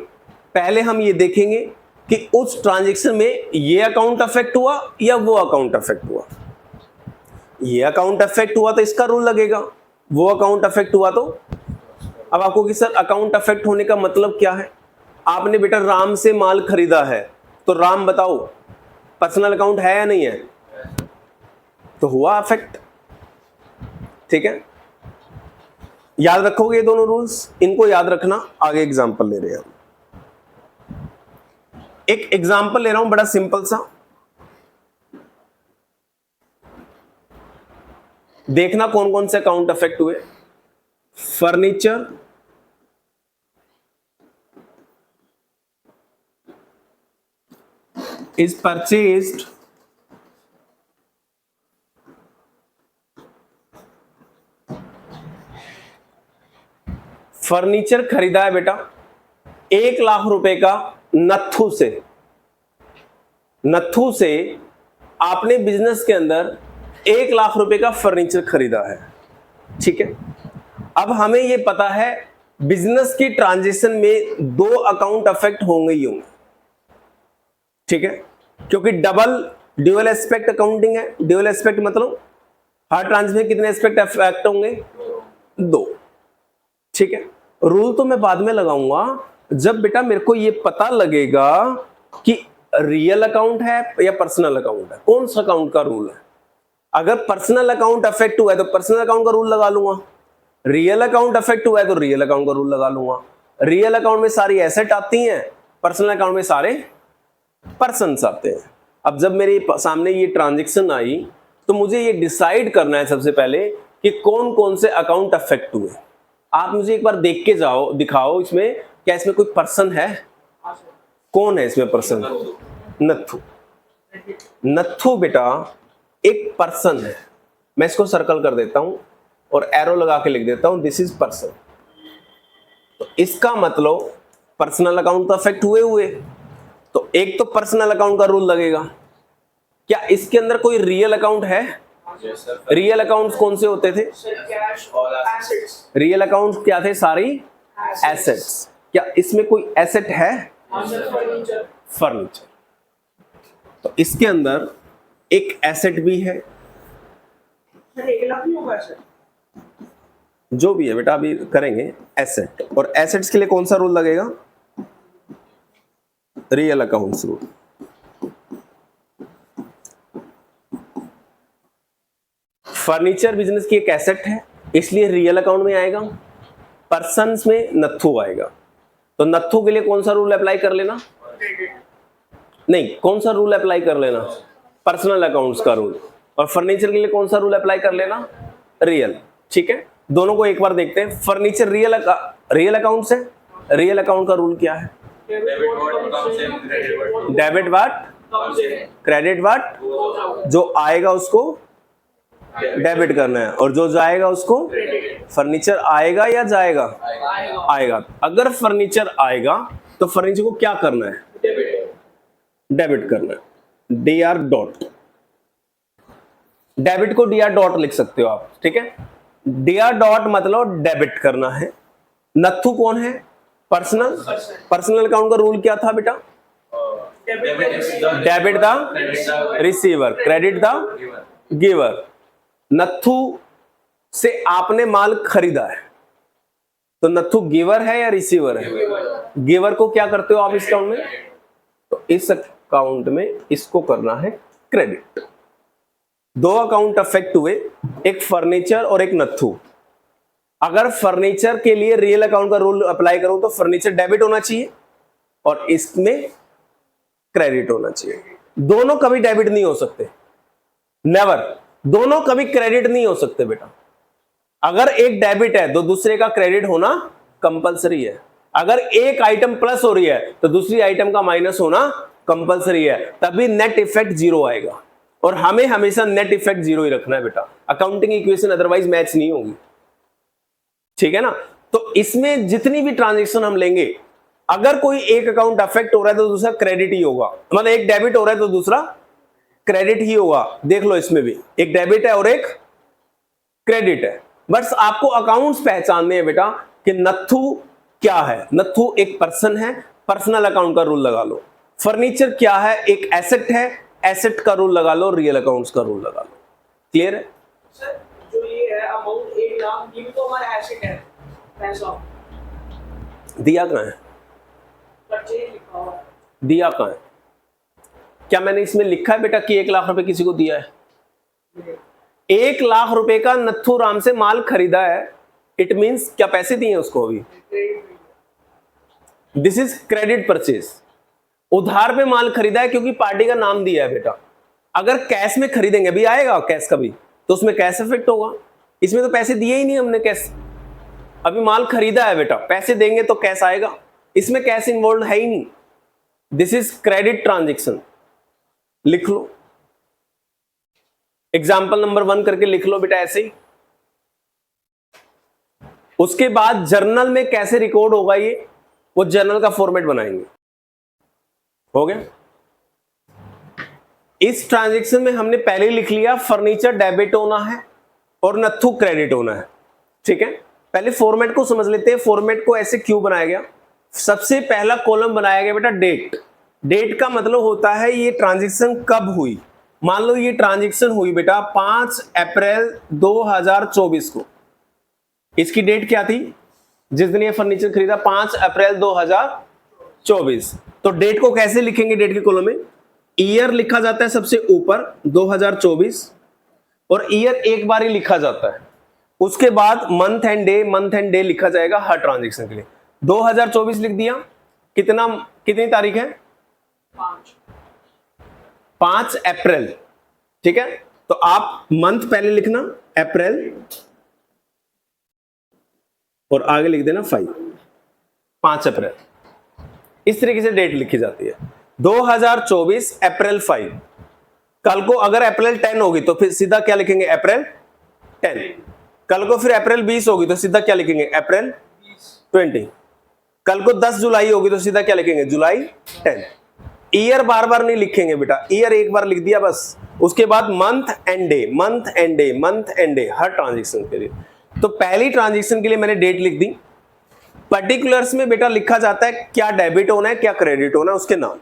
[SPEAKER 1] पहले हम ये देखेंगे कि उस ट्रांजैक्शन में ये अकाउंट अफेक्ट हुआ या वो अकाउंट अफेक्ट हुआ। ये अकाउंट अफेक्ट हुआ तो इसका रूल लगेगा, वो अकाउंट अफेक्ट हुआ तो। अब आपको कि सर अकाउंट अफेक्ट होने का मतलब क्या है? आपने बेटा राम से माल खरीदा है तो राम बताओ पर्सनल अकाउंट है या नहीं है? तो हुआ अफेक्ट। ठीक है? याद रखोगे ये दोनों रूल्स, इनको याद रखना। आगे एग्जांपल ले रहे हैं हम। एक एग्जांपल ले रहा हूं बड़ा सिंपल सा, देखना कौन कौन से अकाउंट अफेक्ट हुए। फर्नीचर is purchased फर्नीचर खरीदा है बेटा 1 लाख रुपए का नत्थू से। नत्थू से आपने बिजनेस के अंदर 1 लाख रुपए का फर्नीचर खरीदा है। ठीक है? अब हमें यह पता है बिजनेस की ट्रांजैक्शन में दो अकाउंट अफेक्ट होंगे ही होंगे। ठीक है? क्योंकि ड्यूअल एस्पेक्ट अकाउंटिंग है। ड्यूअल एस्पेक्ट मतलब हर ट्रांजैक्शन में कितने एस्पेक्ट अफेक्ट होंगे? 2। ठीक है? रूल तो मैं बाद में लगाऊंगा जब बेटा मेरे को ये पता लगेगा कि रियल अकाउंट है या पर्सनल अकाउंट है, कौन सा अकाउंट का रूल है। अगर पर्सनल अकाउंट अफेक्ट हुआ है तो पर्सनल अकाउंट का रूल लगा लूंगा, रियल अकाउंट अफेक्ट हुआ है तो रियल अकाउंट का रूल लगा लूंगा। रियल अकाउंट में सारी एसेट आती हैं, पर्सनल अकाउंट में सारे पर्सन्स आते हैं। अब जब मेरे सामने ये ट्रांजैक्शन आई तो मुझे ये डिसाइड करना है सबसे पहले कि कौन कौन से अकाउंट अफेक्ट हुए। आप मुझे एक बार देख के जाओ, दिखाओ इसमें क्या इसमें कोई पर्सन है? कौन है इसमें पर्सन? नत्थू। नत्थू बेटा एक पर्सन है। मैं इसको सर्कल कर देता हूं और एरो लगा के लिख देता हूं दिस इज पर्सन। तो इसका मतलब पर्सनल अकाउंट तो अफेक्ट हुए। तो एक तो पर्सनल अकाउंट का रूल लगेगा, क्या इसके अंदर कोई रियल अकाउंट है?
[SPEAKER 2] Yes, sir.
[SPEAKER 1] रियल अकाउंट्स कौन से होते थे?
[SPEAKER 3] Cash
[SPEAKER 2] All assets.
[SPEAKER 1] Real account क्या थे? सारी एसेट्स। क्या इसमें कोई एसेट है?
[SPEAKER 3] Furniture
[SPEAKER 1] furniture. तो इसके अंदर एक एसेट भी है,
[SPEAKER 3] 1 लाख नहीं होगा सर?
[SPEAKER 1] जो भी है बेटा अभी करेंगे एसेट। और एसेट्स के लिए कौन सा रूल लगेगा? Real accounts rule. Furniture business की एक एसेट है, इसलिए रियल अकाउंट में आएगा। पर्सन्स में नथु आएगा, तो नथु के लिए कौन सा रूल अप्लाई कर लेना? नहीं, कौन सा रूल अप्लाई कर लेना? पर्सनल अकाउंट्स का रूल। और फर्नीचर के लिए कौन सा रूल अप्लाई कर लेना? रियल। ठीक है, दोनों को एक बार देखते हैं। फर्नीचर रियल अकाउंट है। रियल अकाउंट का रूल क्या है?
[SPEAKER 2] Debit what comes in, credit what
[SPEAKER 1] debit what,
[SPEAKER 3] कम से
[SPEAKER 1] क्रेडिट वाट।
[SPEAKER 2] goes out.
[SPEAKER 1] जो आएगा उसको डेबिट करना है और जो जाएगा उसको। फर्नीचर आएगा या जाएगा?
[SPEAKER 3] आएगा
[SPEAKER 1] आएगा। अगर फर्नीचर आएगा तो फर्नीचर को क्या करना है?
[SPEAKER 3] डेबिट
[SPEAKER 1] डेबिट करना है। डीआर डॉट, डेबिट को डीआर डॉट लिख सकते हो आप। ठीक है, डीआर डॉट मतलब डेबिट करना है। नथु कौन है? पर्सनल। पर्सनल अकाउंट का रूल क्या था बेटा?
[SPEAKER 2] Debit is the
[SPEAKER 1] debit the
[SPEAKER 2] credit the
[SPEAKER 1] receiver, credit the
[SPEAKER 2] giver.
[SPEAKER 1] Giver. Nathu से आपने माल खरीदा है, तो नथु गिवर है या रिसीवर है? गिवर को क्या करते हो आप इस अकाउंट में? तो इस अकाउंट में इसको करना है क्रेडिट। दो अकाउंट अफेक्ट हुए, एक फर्नीचर और एक नथु। अगर फर्नीचर के लिए रियल अकाउंट का रूल अप्लाई करूं तो फर्नीचर डेबिट होना चाहिए और इसमें क्रेडिट होना चाहिए। दोनों कभी डेबिट नहीं हो सकते, नेवर। दोनों कभी क्रेडिट नहीं हो सकते बेटा। अगर एक डेबिट है तो दूसरे का क्रेडिट होना कंपलसरी है। अगर एक आइटम प्लस हो रही है तो दूसरी आइटम का माइनस होना कंपलसरी है, तभी नेट इफेक्ट जीरो आएगा। और हमें हमेशा नेट इफेक्ट जीरो ही रखना है बेटा, अकाउंटिंग इक्वेशन अदरवाइज मैच नहीं होगी। ठीक है ना? तो इसमें जितनी भी ट्रांजेक्शन हम लेंगे, अगर कोई एक अकाउंट अफेक्ट हो रहा है तो दूसरा क्रेडिट ही होगा। मतलब एक डेबिट हो रहा है तो दूसरा क्रेडिट ही होगा। देख लो, इसमें भी एक डेबिट है और एक क्रेडिट है। बस आपको अकाउंट्स पहचानने हैं बेटा कि नथु क्या है। नथु एक पर्सन है, पर्सनल अकाउंट का रूल लगा लो। फर्नीचर क्या है? एक एसेट है, एसेट का रूल लगा लो, रियल अकाउंट्स का रूल लगा लो। क्लियर है?
[SPEAKER 3] सर जो ये है अमाउंट 1 लाख, ये भी तो हमारा एसेट है, पैसा
[SPEAKER 1] दिया कहां है?
[SPEAKER 3] परचेज लिखा हुआ है।
[SPEAKER 1] दिया कहां है? क्या मैंने इसमें लिखा है बेटा कि 1 लाख रुपए किसी को दिया है? 1 लाख रुपए का नथु राम से माल खरीदा है, इट मींस क्या पैसे दिए उसको? अभी दिस इज क्रेडिट परचेज। उधार पे माल खरीदा है क्योंकि पार्टी का नाम दिया है बेटा। अगर कैश में खरीदेंगे, अभी आएगा कैश का भी, तो उसमें कैश इफेक्ट होगा। इसमें तो पैसे दिए ही नहीं हमने कैश, अभी माल खरीदा है बेटा, पैसे देंगे तो कैश आएगा। इसमें कैश इन्वॉल्व है ही नहीं। This is credit transaction. लिख लो, एग्जाम्पल नंबर 1 करके लिख लो बेटा ऐसे ही। उसके बाद जर्नल में कैसे रिकॉर्ड होगा ये, वो जर्नल का फॉर्मेट बनाएंगे। हो गया? इस ट्रांजेक्शन में हमने पहले ही लिख लिया, फर्नीचर डेबिट होना है और नथु क्रेडिट होना है। ठीक है, पहले फॉर्मेट को समझ लेते हैं। फॉर्मेट को ऐसे क्यों बनाया गया? सबसे पहला कॉलम बनाया गया बेटा डेट। डेट का मतलब होता है ये ट्रांजेक्शन कब हुई। मान लो ये ट्रांजेक्शन हुई बेटा 5 अप्रैल 2024 को। इसकी डेट क्या थी? जिस दिन ये फर्नीचर खरीदा 5 अप्रैल 2024। तो डेट को कैसे लिखेंगे? डेट के कॉलम में ईयर लिखा जाता है सबसे ऊपर 2024, और ईयर एक बार ही लिखा जाता है। उसके बाद मंथ एंड डे लिखा जाएगा हर ट्रांजेक्शन के लिए। 2024 लिख दिया। कितनी तारीख है? 5 अप्रैल। ठीक है, तो आप मंथ पहले लिखना अप्रैल और आगे लिख देना 5 अप्रैल। इस तरीके से डेट लिखी जाती है। 2024 अप्रैल 5। कल को अगर अप्रैल 10 होगी तो फिर सीधा क्या लिखेंगे? अप्रैल 10। कल को फिर अप्रैल 20 होगी तो सीधा क्या लिखेंगे? अप्रैल 20। कल को 10 जुलाई होगी तो सीधा क्या लिखेंगे? जुलाई 10। ईयर बार बार नहीं लिखेंगे बेटा, ईयर एक बार लिख दिया बस, उसके बाद month and day, month and day, month and day her transaction के लिए। तो पहली ट्रांजेक्शन के लिए मैंने डेट लिख दी। पर्टिकुलर्स में बेटा लिखा जाता है क्या डेबिट होना है क्या क्रेडिट होना है, उसके नाम।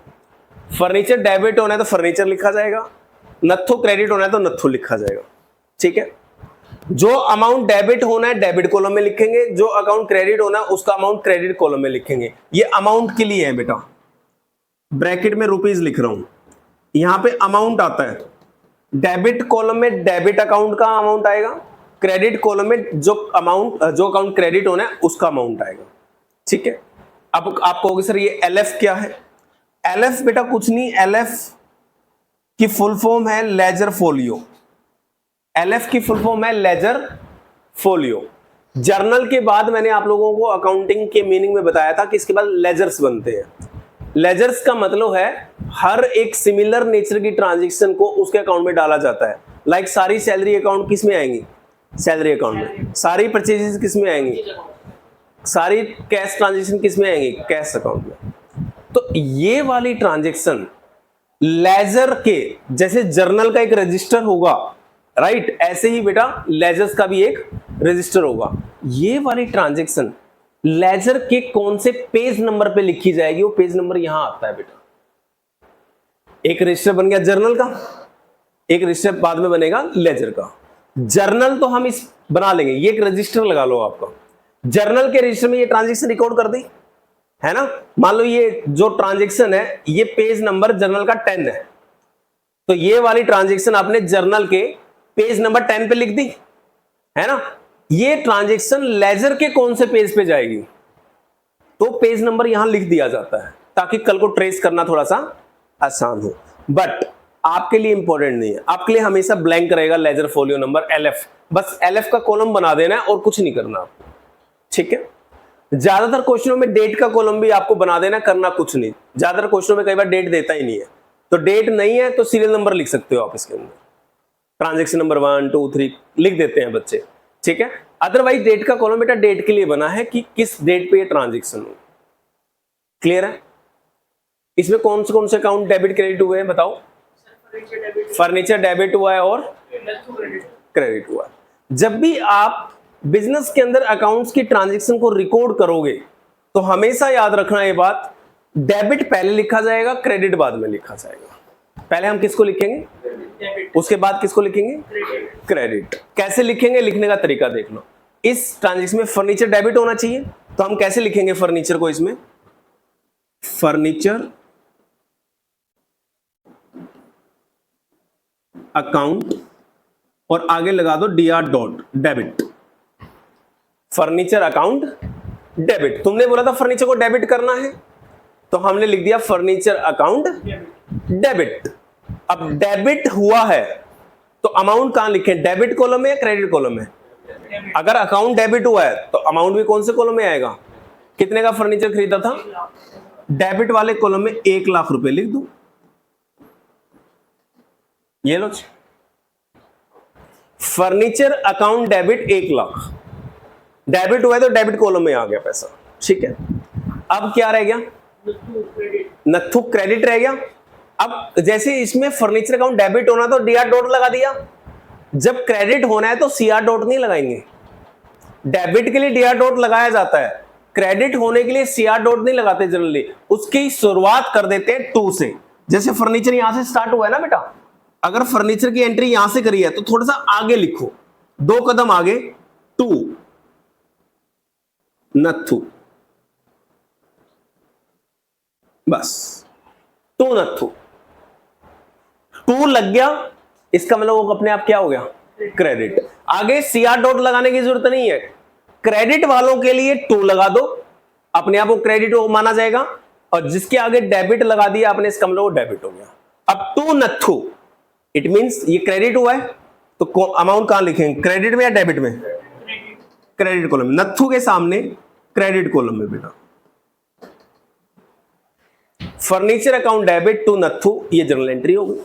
[SPEAKER 1] फर्नीचर डेबिट होना है तो फर्नीचर लिखा जाएगा, नत्थु क्रेडिट होना है तो नत्थु लिखा जाएगा, ठीक है। जो अमाउंट डेबिट होना है डेबिट कॉलम में लिखेंगे, जो अकाउंट क्रेडिट होना है उसका अमाउंट क्रेडिट कॉलम में लिखेंगे। ये अमाउंट के लिए है बेटा, ब्रैकेट में रुपीज लिख रहा हूं, यहां पे अमाउंट आता है। डेबिट कॉलम में डेबिट अकाउंट का अमाउंट आएगा, क्रेडिट कॉलम में जो अकाउंट क्रेडिट होना है उसका अमाउंट आएगा, ठीक है। अब आप कहोगे सर ये एलएफ क्या है? एलएफ बेटा कुछ नहीं, एलएफ की फुल फॉर्म है लेजर फोलियो। एलएफ की फुल फॉर्म है लेजर फोलियो। जर्नल के बाद मैंने आप लोगों को अकाउंटिंग के मीनिंग में बताया था कि इसके बाद लेजर्स बनते हैं। लेजर्स का मतलब है हर एक सिमिलर नेचर की ट्रांजैक्शन को उसके अकाउंट में डाला जाता है। लाइक सारी सैलरी अकाउंट किस में आएंगी? सैलरी अकाउंट में। सारी परचेजेस किस में आएंगी? सारी कैश ट्रांजैक्शन किस में आएंगी? कैश अकाउंट में। तो ये वाली ट्रांजैक्शन लेजर के जैसे जर्नल का एक रजिस्टर होगा, राइट, ऐसे ही बेटा लेजर्स का भी एक रजिस्टर होगा। ये वाली ट्रांजैक्शन लेजर के कौन से पेज नंबर पे लिखी जाएगी, वो पेज नंबर यहां आता है बेटा। एक रजिस्टर बन गया जर्नल का, एक रजिस्टर बाद में बनेगा लेजर का। जर्नल तो हम इस बना लेंगे, ये एक रजिस्टर लगा लो आपका। जर्नल के रजिस्टर में ये ट्रांजैक्शन रिकॉर्ड कर दी है ना। मान लो ये जो ट्रांजैक्शन है ये पेज नंबर जर्नल का 10 है, तो ये वाली ट्रांजैक्शन आपने जर्नल के पेज नंबर 10 पे लिख दी है ना। ये ट्रांजैक्शन लेजर के कौन से पेज पे जाएगी, तो पेज नंबर यहां लिख दिया जाता है ताकि कल को ट्रेस करना थोड़ा सा आसान हो। बट आपके लिए इंपॉर्टेंट नहीं है, आपके लिए हमेशा ब्लैंक रहेगा लेजर फोलियो नंबर एलएफ। बस एलएफ का कॉलम बना देना है और कुछ नहीं करना आपको, ठीक है। ज्यादातर क्वेश्चनों में डेट का कॉलम भी आपको बना देना, करना कुछ नहीं। ज्यादातर क्वेश्चनों में कई बार डेट देता ही नहीं है, तो डेट नहीं है तो सीरियल नंबर लिख सकते हो आप इसके अंदर, ट्रांजैक्शन नंबर 1 2 3 लिख देते हैं बच्चे, ठीक है। अदरवाइज डेट का कॉलम बेटा डेट के लिए बना है कि किस डेट पे ये ट्रांजैक्शन हो। क्लियर है? इसमें कौन से अकाउंट डेबिट क्रेडिट हुए हैं बताओ? फर्नीचर डेबिट हुआ है और क्रेडिट हुआ है। जब भी आप बिजनेस के अंदर अकाउंट्स की ट्रांजैक्शन को रिकॉर्ड करोगे तो हमेशा याद रखना ये बात, डेबिट पहले लिखा जाएगा, क्रेडिट बाद में लिखा जाएगा। पहले हम किसको लिखेंगे, उसके बाद किसको लिखेंगे? क्रेडिट। कैसे लिखेंगे, लिखने का तरीका देख लो। इस ट्रांजैक्शन में फर्नीचर डेबिट होना चाहिए, तो हम कैसे लिखेंगे फर्नीचर को? इसमें फर्नीचर अकाउंट और आगे लगा दो dr dot debit. Furniture account debit. तुमने बोला था फर्नीचर को डेबिट करना है, तो हमने लिख दिया फर्नीचर अकाउंट डेबिट। अब डेबिट हुआ है तो अमाउंट कहां लिखें, डेबिट कॉलम में या क्रेडिट कॉलम में? अगर अकाउंट डेबिट हुआ है तो अमाउंट भी कौन से कॉलम में आएगा? कितने का फर्नीचर खरीदा था? डेबिट वाले कॉलम में 1 लाख रुपए लिख दूं, ये लो। Furniture account debit 1 lakh, debit हुआ है तो डेबिट कॉलम में आ गया पैसा, ठीक है। अब क्या रह गया? नत्थु क्रेडिट रह गया। अब जैसे इसमें फर्नीचर अकाउंट डेबिट होना तो डीआर डॉट लगा दिया, जब क्रेडिट होना है तो सीआर डॉट नहीं लगाएंगे। डेबिट के लिए डीआर डॉट लगाया जाता है, क्रेडिट होने के लिए सीआर डॉट नहीं लगाते जनरली, उसकी शुरुआत कर देते हैं 2 से। जैसे फर्नीचर यहां से स्टार्ट हुआ है ना बेटा, अगर फर्नीचर की एंट्री यहां से करी है तो थोड़ा सा आगे लिखो, 2 कदम आगे 2 नत्थु, बस 2 नत्थु। 2 लग गया, इसका मतलब वो अपने आप क्या हो गया? क्रेडिट। आगे सीआर डॉट लगाने की जरूरत नहीं है, क्रेडिट वालों के लिए 2 लगा दो, अपने आप वो क्रेडिट माना जाएगा। और जिसके आगे डेबिट लगा दिया आपने, इसका मतलब वो डेबिट हो गया। अब 2 नत्थु, इट मींस ये क्रेडिट हुआ है तो अमाउंट कहां लिखेंगे, क्रेडिट में या डेबिट में? क्रेडिट कॉलम में। नत्थु के सामने क्रेडिट कॉलम में बेटा। फर्नीचर अकाउंट डेबिट टू नत्थु, ये जर्नल एंट्री हो गई।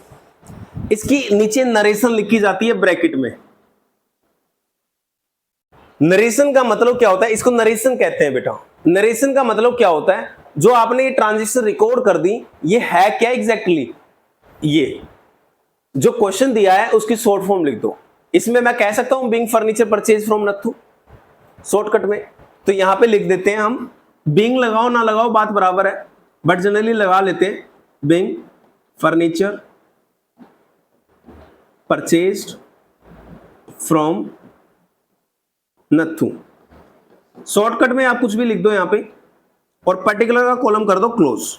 [SPEAKER 1] इसकी नीचे नरेशन लिखी जाती है ब्रैकेट में। नरेशन का मतलब क्या होता है, इसको नरेशन कहते हैं बेटा। नरेशन का मतलब क्या होता है, जो आपने ये ट्रांजेक्शन रिकॉर्ड कर दी, ये है क्या एग्जैक्टली? ये जो क्वेश्चन दिया है उसकी शॉर्ट फॉर्म लिख दो। इसमें मैं कह सकता हूं being furniture purchase from Nathu, shortcut में। तो यहां पे लिख देते हैं हम, बीइंग लगाओ ना लगाओ बात बराबर है, बट जनरली लगा लेते हैं, being furniture purchased from Nathu. Shortcut में आप कुछ भी लिख दो यहां पे, और पर्टिकुलर का कॉलम कर दो क्लोज।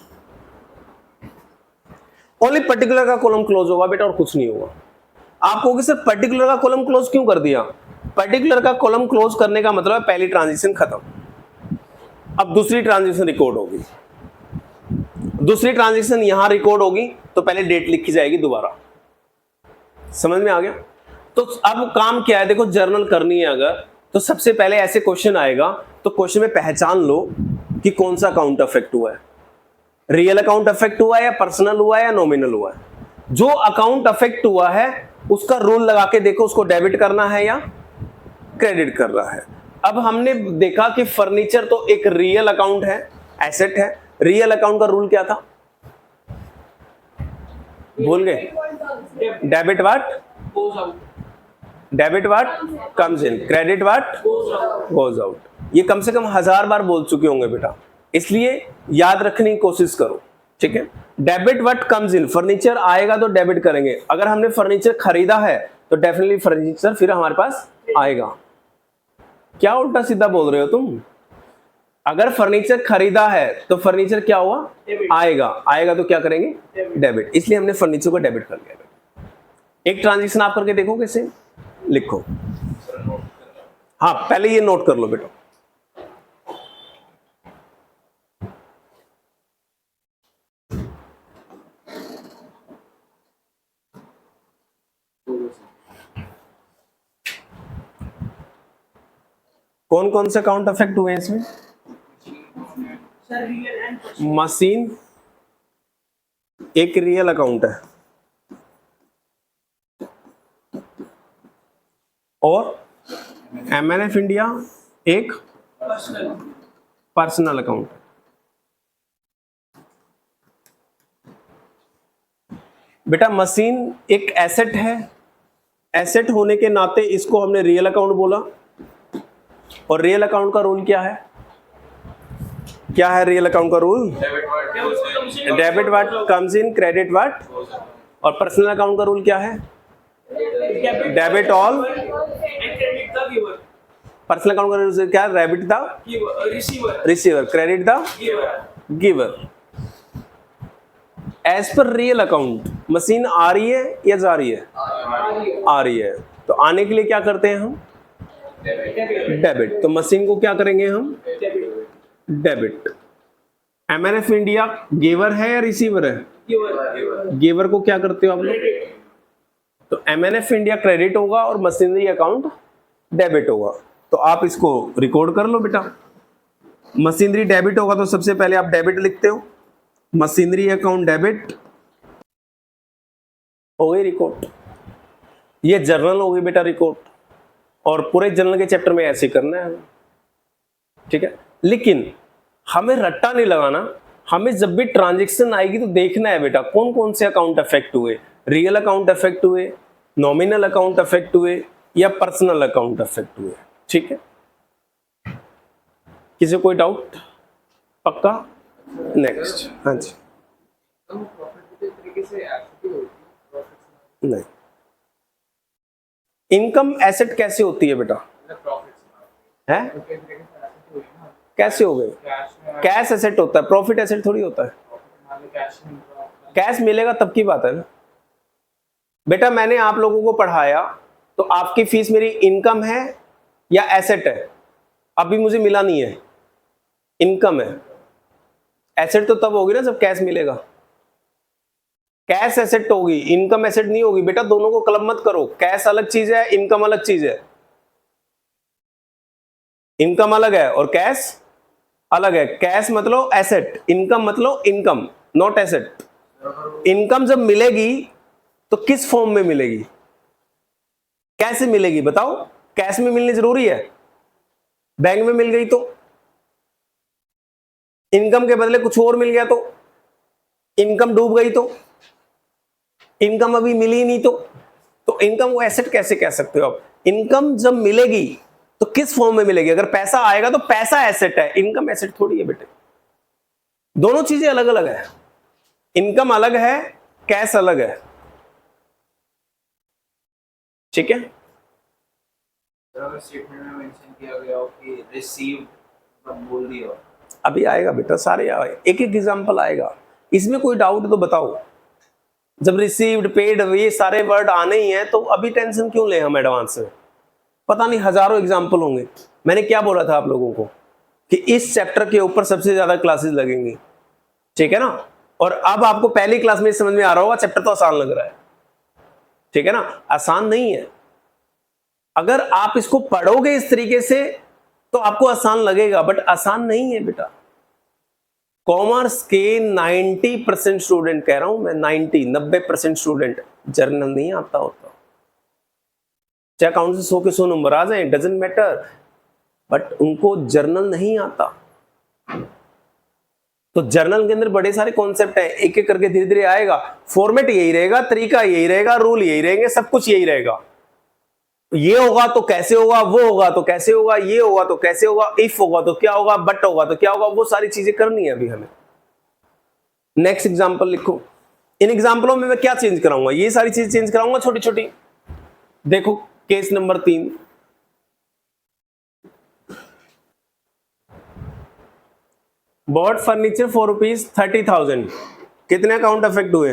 [SPEAKER 1] ओनली पर्टिकुलर का कॉलम क्लोज होगा बेटा, और कुछ नहीं होगा। आप कहोगे सर पर्टिकुलर का कॉलम क्लोज क्यों कर दिया? पर्टिकुलर का कॉलम क्लोज करने का मतलब है पहली ट्रांजेक्शन खत्म, अब दूसरी ट्रांजेक्शन रिकॉर्ड होगी। दूसरी ट्रांजेक्शन यहां रिकॉर्ड होगी तो पहले डेट लिखी जाएगी दोबारा। समझ में आ गया? तो अब काम क्या है, देखो जर्नल करनी है अगर, तो सबसे पहले ऐसे क्वेश्चन आएगा तो क्वेश्चन में पहचान लो कि कौन सा अकाउंट अफेक्ट हुआ है, रियल अकाउंट अफेक्ट हुआ है या पर्सनल हुआ है या नॉमिनल हुआ है। जो अकाउंट अफेक्ट हुआ है उसका रूल लगा के देखो, उसको डेबिट करना है या क्रेडिट करना है। अब हमने देखा कि फर्नीचर तो एक रियल अकाउंट है, एसेट है। रियल अकाउंट का रूल क्या था, भूल गए? Debit what
[SPEAKER 3] goes out,
[SPEAKER 1] debit what comes in, credit what goes out. ये कम से कम 1000 बार बोल चुके होंगे बेटा, इसलिए याद रखने की कोशिश करो, ठीक है। Debit what comes in, furniture आएगा तो डेबिट करेंगे। अगर हमने फर्नीचर खरीदा है तो डेफिनेटली फर्नीचर फिर हमारे पास आएगा। क्या उल्टा सीधा बोल रहे हो तुम? अगर फर्नीचर खरीदा है तो फर्नीचर क्या हुआ? आएगा। आएगा तो क्या करेंगे? डेबिट। इसलिए हमने फर्नीचर को डेबिट कर लिया। एक ट्रांजेक्शन आप करके देखो कैसे, लिखो। हाँ पहले ये नोट कर लो बेटा। कौन कौन से अकाउंट अफेक्ट हुए हैं इसमें?
[SPEAKER 3] sir real and
[SPEAKER 1] मशीन एक रियल अकाउंट है और MNF इंडिया एक
[SPEAKER 3] personal,
[SPEAKER 1] पर्सनल अकाउंट। बेटा मशीन एक एसेट है, एसेट होने के नाते इसको हमने रियल अकाउंट बोला। और रियल अकाउंट का रूल क्या है? क्या है रियल अकाउंट का rule? Debit what comes in, credit what. और पर्सनल अकाउंट का रूल क्या है? Debit all.
[SPEAKER 3] and credit the giver,
[SPEAKER 1] personal account का रूल क्या है? Debit the
[SPEAKER 3] receiver,
[SPEAKER 1] receiver, credit the
[SPEAKER 3] giver,
[SPEAKER 1] giver. As per real account machine आ रही है या जा रही है? आ रही है। तो आने के लिए क्या करते हैं हम? डेबिट। तो मशीन को क्या करेंगे हम? डेबिट। MNF इंडिया गिवर है या रिसीवर है?
[SPEAKER 3] giver,
[SPEAKER 1] गिवर को क्या करते हो आप लोग? तो MNF इंडिया क्रेडिट होगा और मशीनरी अकाउंट डेबिट होगा। तो आप इसको रिकॉर्ड कर लो बेटा। मशीनरी डेबिट होगा तो सबसे पहले आप डेबिट लिखते हो, मशीनरी अकाउंट डेबिट हो गई रिकॉर्ड। ये जर्नल हो गई बेटा रिकॉर्ड, और पूरे जर्नल के चैप्टर में ऐसे करना है, ठीक है। लेकिन हमें रट्टा नहीं लगाना, हमें जब भी ट्रांजैक्शन आएगी तो देखना है बेटा कौन कौन से अकाउंट अफेक्ट हुए, रियल अकाउंट अफेक्ट हुए, नॉमिनल अकाउंट अफेक्ट हुए या पर्सनल अकाउंट अफेक्ट हुए, ठीक है। किसी कोई डाउट? पक्का? नेक्स्ट। हाँ जी। नहीं, इनकम एसेट कैसे होती है बेटा? है कैसे हो गए? कैश एसेट होता है, प्रॉफिट एसेट थोड़ी होता है। कैश मिलेगा तब की बात है ना बेटा। मैंने आप लोगों को पढ़ाया तो आपकी फीस मेरी इनकम है या एसेट है? अभी मुझे मिला नहीं है, इनकम है। एसेट तो तब होगी ना जब कैश मिलेगा। कैश एसेट होगी, इनकम एसेट नहीं होगी बेटा। दोनों को क्लब मत करो, कैश अलग चीज है, इनकम अलग चीज है। इनकम अलग है और कैश अलग है। कैश मतलब एसेट, इनकम मतलब इनकम, नॉट एसेट। इनकम जब मिलेगी तो किस फॉर्म में मिलेगी, कैसे मिलेगी बताओ? कैश में मिलनी जरूरी है? बैंक में मिल गई तो इनकम के बदले कुछ और मिल गया तो, इनकम डूब गई तो, इनकम अभी मिली नहीं तो इनकम को एसेट कैसे कह सकते हो आप? इनकम जब मिलेगी तो किस फॉर्म में मिलेगी? अगर पैसा आएगा तो पैसा एसेट है, इनकम एसेट थोड़ी है बेटे। दोनों चीजें अलग अलग है, इनकम अलग है, कैश अलग है, ठीक है।
[SPEAKER 2] अगर स्टेटमेंट में मेंशन किया गया हो कि रिसीव्ड बोल दिया हो,
[SPEAKER 1] अभी आएगा बेटा, सारे आएगा, एक एक एग्जांपल आएगा, इसमें कोई डाउट तो बताओ। जब रिसीव्ड, पेड, ये सारे वर्ड आने ही हैं तो अभी टेंशन क्यों ले हम एडवांस में? पता नहीं हजारों एग्जांपल होंगे। मैंने क्या बोला था आप लोगों को कि इस चैप्टर के ऊपर सबसे ज्यादा क्लासेस लगेंगी, ठीक है ना। और अब आपको पहली क्लास में समझ में आ रहा होगा चैप्टर तो आसान लग रहा है, ठीक है ना। आसान नहीं है, अगर आप इसको पढ़ोगे इस तरीके से तो आपको आसान लगेगा, बट आसान नहीं है बेटा। कॉमर्स के 90% स्टूडेंट, कह रहा हूं मैं 90% स्टूडेंट जर्नल नहीं आता होता। चाहे अकाउंट से 100 के 100 नंबर आ जाए, डजंट मैटर, बट उनको जर्नल नहीं आता। तो जर्नल के अंदर बड़े सारे कॉन्सेप्ट हैं, एक एक करके धीरे धीरे आएगा। फॉर्मेट यही रहेगा, तरीका यही रहेगा, रूल यही रहेंगे, सब कुछ यही रहेगा। ये होगा तो कैसे होगा, वो होगा तो कैसे होगा, ये होगा तो कैसे होगा, इफ होगा तो क्या होगा, बट होगा तो क्या होगा, वो सारी चीजें करनी है अभी हमें। नेक्स्ट एग्जांपल लिखो। इन एग्जांपलों में मैं क्या चेंज कराऊंगा? ये सारी चीज चेंज कराऊंगा छोटी छोटी। देखो case number 3, bought furniture for ₹30,000। कितने अकाउंट अफेक्ट हुए?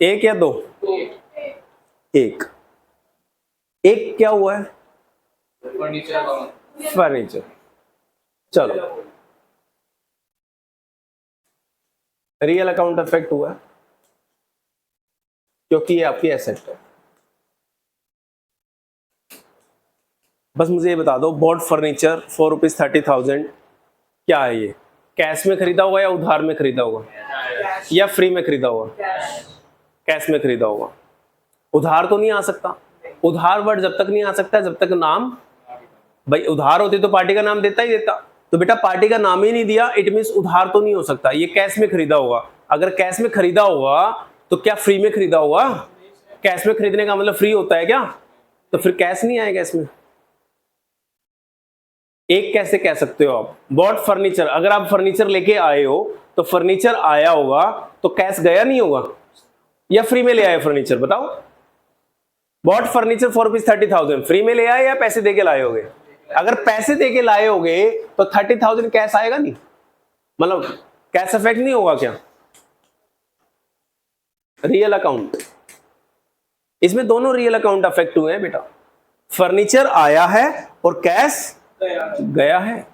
[SPEAKER 1] एक या दो? एक। एक क्या हुआ है? फर्नीचर। चलो, रियल अकाउंट अफेक्ट हुआ है क्योंकि ये आपकी एसेट है। बस मुझे ये बता दो, बॉट फर्नीचर फॉर ₹30,000 क्या है? ये कैश में खरीदा होगा या उधार में खरीदा होगा या फ्री में खरीदा होगा? कैश में खरीदा होगा। उधार तो नहीं आ सकता। उधार वर्ड जब तक नहीं आ सकता जब तक नाम, भाई उधार होती तो पार्टी का नाम देता ही देता, तो बेटा पार्टी का नाम ही नहीं दिया, इट मींस उधार तो नहीं हो सकता। ये कैश में खरीदा होगा। अगर कैश में खरीदा होगा तो क्या फ्री में खरीदा होगा? कैश में खरीदने का मतलब फ्री होता है क्या? तो फिर कैश नहीं आएगा इसमें। एक कैसे कह सकते हो आप? बॉट फर्नीचर, अगर आप फर्नीचर लेके आए हो तो फर्नीचर आया होगा तो कैश गया नहीं होगा, या फ्री में ले आए फर्नीचर? बताओ। बॉट फर्नीचर फॉर ₹30,000 फ्री में ले आए या पैसे देके लाए होगे? अगर पैसे देके लाए होगे तो 30,000 कैश आएगा नहीं, मतलब कैश इफेक्ट नहीं होगा क्या? रियल अकाउंट, इसमें दोनों रियल अकाउंट अफेक्ट हुए हैं बेटा। फर्नीचर आया है और कैश गया है।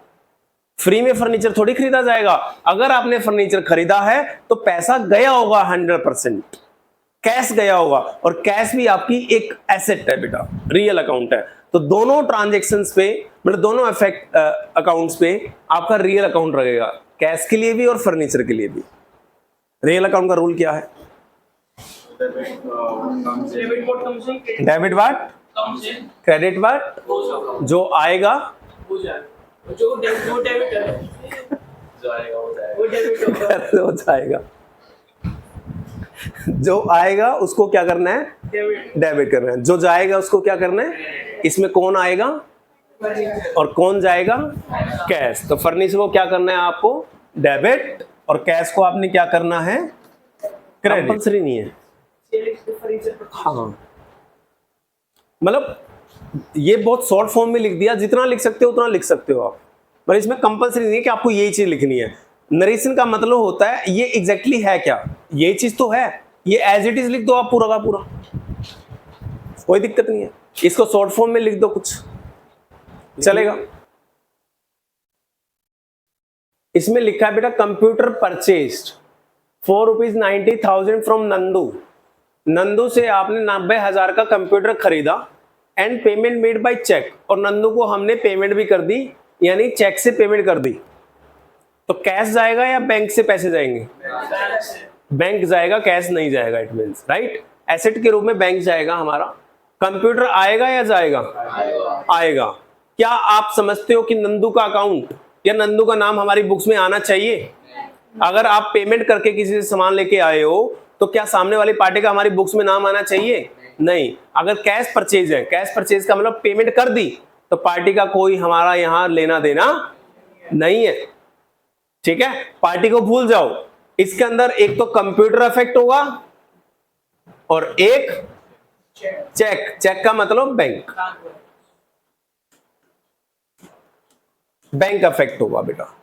[SPEAKER 1] फ्री में फर्नीचर थोड़ी खरीदा जाएगा। अगर आपने फर्नीचर खरीदा है तो पैसा गया होगा 100%, कैश गया होगा, और कैश भी आपकी एक एसेट है बेटा, रियल अकाउंट है। तो दोनों ट्रांजैक्शंस पे, मतलब दोनों अफेक्ट अकाउंट्स पे आपका रियल अकाउंट रहेगा, कैश के लिए भी और फर्नीचर के लिए भी। रियल अकाउंट का रूल क्या है? डेबिट वाट, क्रेडिट वाट, जो आएगा
[SPEAKER 3] जो डेबिट है
[SPEAKER 1] हो जाएगा, जो आएगा उसको क्या करना है? डेबिट करना है। जो जाएगा उसको क्या करना है? इसमें कौन आएगा और कौन जाएगा? कैश। तो फर्नीचर को क्या करना है आपको? डेबिट, और कैश को आपने क्या करना है? क्रेडिट। कंपल्सरी नहीं है। हाँ, मतलब ये बहुत शॉर्ट फॉर्म में लिख दिया, जितना लिख सकते हो उतना लिख सकते हो आप, पर इसमें कंपल्सरी नहीं है कि आपको यही चीज लिखनी है। नरेशन का मतलब होता है ये एग्जैक्टली है क्या, ये चीज तो है, ये एज इट इज लिख दो आप पूरा का पूरा, कोई दिक्कत नहीं है। इसको शॉर्ट फॉर्म में लिख दो, कुछ चलेगा। इसमें लिखा है बेटा, computer purchased for ₹90,000 from Nandu. Nandu से आपने 90,000 का कंप्यूटर खरीदा and payment made by cheque, और नंदू को हमने पेमेंट भी कर दी, यानी चेक से पेमेंट कर दी। तो कैश जाएगा या बैंक से पैसे जाएंगे? बैंक जाएगा, कैश नहीं जाएगा। इट मींस राइट, एसेट के रूप में बैंक जाएगा हमारा। कंप्यूटर आएगा या जाएगा? आएगा। क्या आप समझते हो कि नंदू का अकाउंट या नंदू का नाम हमारी बुक्स में आना चाहिए? अगर आप पेमेंट करके किसी से सामान लेके आए हो तो क्या सामने वाली पार्टी का हमारी बुक्स में नाम आना चाहिए? नहीं। अगर कैश परचेज है, कैश परचेज का मतलब पेमेंट कर दी, तो पार्टी का कोई हमारा यहां लेना देना नहीं है। ठीक है, पार्टी को भूल जाओ। इसके अंदर एक तो कंप्यूटर इफेक्ट होगा और एक चेक। चेक का मतलब बैंक, बैंक इफेक्ट होगा बेटा।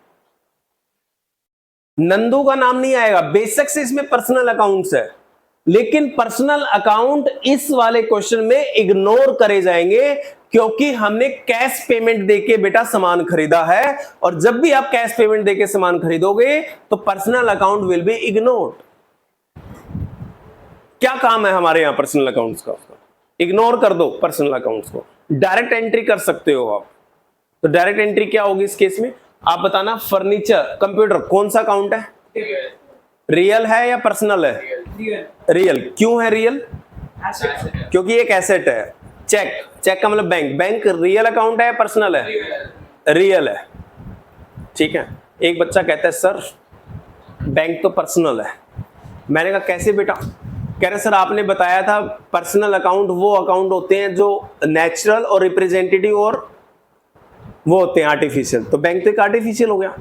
[SPEAKER 1] नंदू का नाम नहीं आएगा। बेशक से इसमें पर्सनल अकाउंट्स है, लेकिन पर्सनल अकाउंट इस वाले क्वेश्चन में इग्नोर करे जाएंगे, क्योंकि हमने कैश पेमेंट देके बेटा सामान खरीदा है, और जब भी आप कैश पेमेंट देके सामान खरीदोगे तो personal account will be ignored. क्या काम है हमारे यहां पर्सनल अकाउंट्स का? इग्नोर कर दो पर्सनल अकाउंट्स को, डायरेक्ट एंट्री कर सकते हो आप। तो डायरेक्ट एंट्री क्या होगी इस केस में? आप बताना। फर्नीचर, कंप्यूटर, कौन सा अकाउंट है? रियल है या पर्सनल है? रियल। क्यों है रियल? क्योंकि एक एसेट है। चेक, चेक का मतलब बैंक। बैंक रियल अकाउंट है या पर्सनल है? रियल है। ठीक है। एक बच्चा कहता है सर बैंक तो पर्सनल है। मैंने कहा कैसे बेटा? कह रहे सर आपने बताया था पर्सनल अकाउंट वो अकाउंट होते हैं जो नेचुरल और रिप्रेजेंटेटिव और वो होते हैं आर्टिफिशियल। तो बैंक तो एक आर्टिफिशियल हो गया।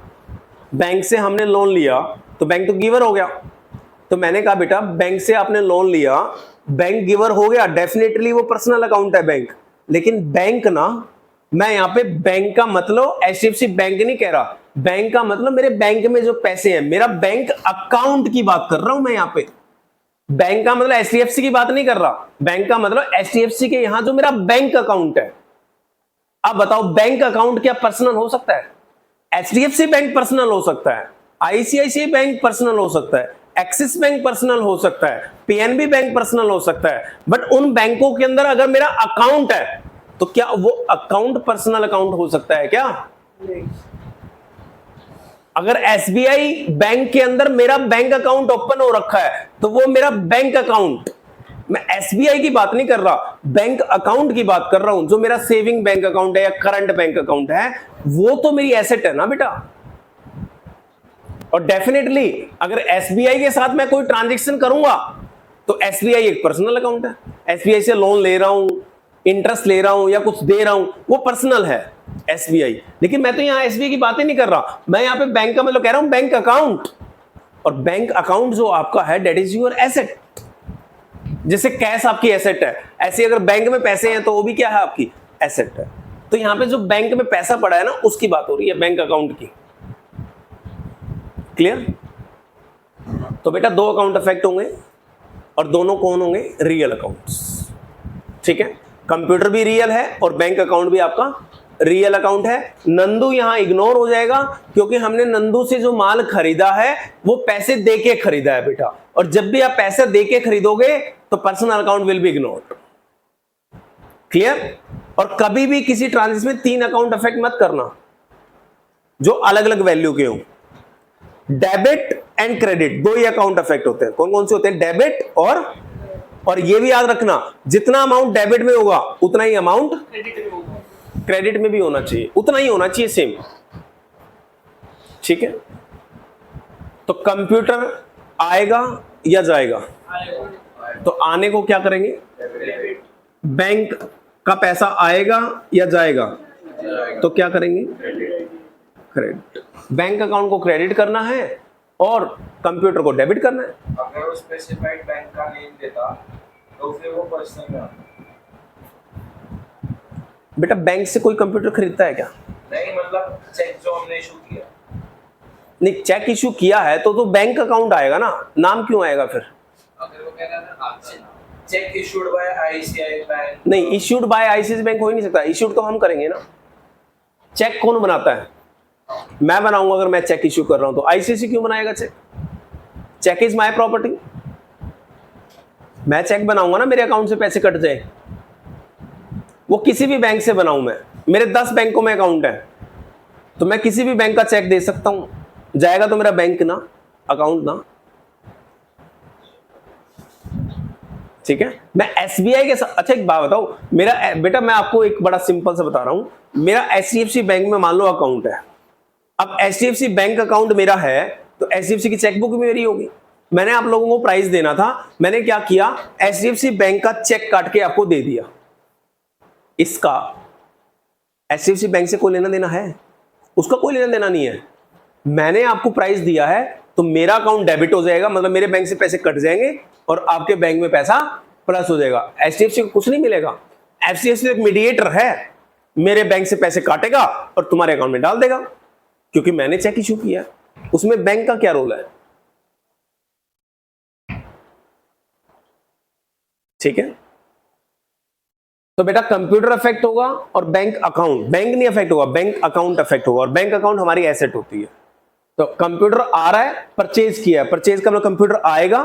[SPEAKER 1] बैंक से हमने लोन लिया तो बैंक तो गिवर हो गया। तो मैंने कहा बेटा बैंक से आपने लोन लिया, बैंक गिवर हो गया, डेफिनेटली वो पर्सनल अकाउंट है बैंक। लेकिन बैंक ना, मैं यहाँ पे बैंक का मतलब एचडीएफसी बैंक नहीं कह रहा। बैंक का मतलब मेरे बैंक में जो पैसे हैं, मेरा बैंक अकाउंट की बात कर रहा हूं मैं यहाँ पे। बैंक का मतलब एचडीएफसी की बात नहीं कर रहा। बैंक का मतलब एचडीएफसी के यहां जो मेरा बैंक अकाउंट है। अब बताओ बैंक अकाउंट क्या पर्सनल हो सकता है? एचडीएफसी बैंक पर्सनल हो सकता है, आईसीआईसीआई बैंक पर्सनल हो सकता है, एक्सिस बैंक पर्सनल हो सकता है, पीएनबी बैंक पर्सनल हो सकता है। बट उन बैंकों के अंदर अगर मेरा अकाउंट है तो क्या वो अकाउंट पर्सनल अकाउंट हो सकता है क्या? अगर एसबीआई बैंक के अंदर मेरा बैंक अकाउंट ओपन हो रखा है तो वो मेरा बैंक अकाउंट, मैं एसबीआई की बात नहीं कर रहा, बैंक अकाउंट की बात कर रहा हूं। जो मेरा सेविंग बैंक अकाउंट है या करंट बैंक अकाउंट है, वो तो मेरी एसेट है ना बेटा। और डेफिनेटली अगर एसबीआई के साथ मैं कोई ट्रांजैक्शन करूंगा तो एसबीआई एक पर्सनल अकाउंट है। एसबीआई से लोन ले रहा हूं, इंटरेस्ट ले रहा हूं या कुछ दे रहा हूं, वो पर्सनल है एसबीआई। लेकिन मैं तो यहां एसबीआई की बात ही नहीं कर रहा, मैं यहां पे बैंक का मतलब कह रहा हूं बैंक अकाउंट। और बैंक अकाउंट जो आपका है दैट इज योर एसेट। जैसे कैश आपकी एसेट है, ऐसे अगर बैंक में पैसे हैं तो वो भी क्या है? आपकी एसेट है। तो यहां पे जो बैंक में पैसा पड़ा है ना, उसकी बात हो रही है, बैंक अकाउंट की। क्लियर? तो बेटा दो अकाउंट इफेक्ट होंगे और दोनों कौन होंगे? Real accounts. ठीक है, कंप्यूटर भी रियल है और बैंक अकाउंट भी आपका रियल अकाउंट है। नंदू यहां इग्नोर हो जाएगा क्योंकि हमने नंदू से जो माल खरीदा है वो पैसे देके खरीदा है बेटा। और जब भी आप पैसे देके खरीदोगे तो personal account will be ignored. Clear? और कभी भी किसी ट्रांजेक्शन में तीन अकाउंट इफेक्ट मत करना जो अलग अलग वैल्यू के हो। डेबिट एंड क्रेडिट दो ही अकाउंट इफेक्ट होते हैं। कौन कौन से होते हैं? डेबिट और ये भी याद रखना, जितना अमाउंट डेबिट में होगा उतना ही अमाउंट क्रेडिट में भी होना चाहिए, उतना ही होना चाहिए सेम। ठीक है, तो कंप्यूटर आएगा या जाएगा? तो आने को क्या करेंगे? बैंक का पैसा आएगा या जाएगा? तो क्या करेंगे? क्रेडिट। बैंक अकाउंट को क्रेडिट करना है और कंप्यूटर को डेबिट करना है।
[SPEAKER 2] अगर वो स्पेसिफाइड बैंक का नेम देता तो फिर वो पर्सनल में आता।
[SPEAKER 1] बेटा बैंक से कोई कंप्यूटर खरीदता है क्या?
[SPEAKER 2] नहीं, मतलब चेक जो हमने इशू किया।
[SPEAKER 1] नहीं, चेक इशू किया है तो बैंक अकाउंट आएगा ना, नाम क्यों आएगा फिर?
[SPEAKER 2] अगर वो कह रहा था check issued by ICI bank.
[SPEAKER 1] नहीं, इशूड बाय आईसीआई बैंक हो ही नहीं सकता। इशूड तो हम करेंगे ना। चेक कौन बनाता है? मैं बनाऊंगा। अगर मैं चेक इशू कर रहा हूं तो आईसीआईसीआई क्यों बनाएगा cheque? Cheque is my property. मैं चेक बनाऊंगा ना, मेरे अकाउंट से पैसे कट जाए। वो किसी भी बैंक से बनाऊं मैं, मेरे 10 बैंकों में अकाउंट है तो मैं किसी भी बैंक का चेक दे सकता हूं, जाएगा तो मेरा बैंक ना, अकाउंट ना। ठीक है, मैं एसबीआई के साथ। अच्छा एक बात बताओ, मेरा बेटा मैं आपको एक बड़ा सिंपल सा बता रहा हूं। मेरा एचडीएफसी बैंक में मान लो अकाउंट है, अब HDFC बैंक अकाउंट मेरा है तो HDFC की चेकबुक भी मेरी होगी। मैंने आप लोगों को प्राइस देना था, मैंने क्या किया, HDFC बैंक का चेक काट के आपको दे दिया। इसका HDFC बैंक से कोई लेना देना है? उसका कोई लेना देना नहीं है। मैंने आपको प्राइस दिया है तो मेरा अकाउंट डेबिट हो जाएगा, मतलब मेरे बैंक से पैसे कट जाएंगे और आपके बैंक में पैसा प्लस हो जाएगा। HDFC को कुछ नहीं मिलेगा। HDFC एक मीडिएटर है, मेरे बैंक से पैसे काटेगा और तुम्हारे अकाउंट में डाल देगा, क्योंकि मैंने चेक इशू किया। उसमें बैंक का क्या रोल है? ठीक है, तो बेटा कंप्यूटर अफेक्ट होगा और बैंक अकाउंट, बैंक नहीं अफेक्ट होगा, बैंक अकाउंट अफेक्ट होगा। और बैंक अकाउंट हमारी एसेट होती है। तो कंप्यूटर आ रहा है, परचेज किया है, परचेज का मतलब कंप्यूटर आएगा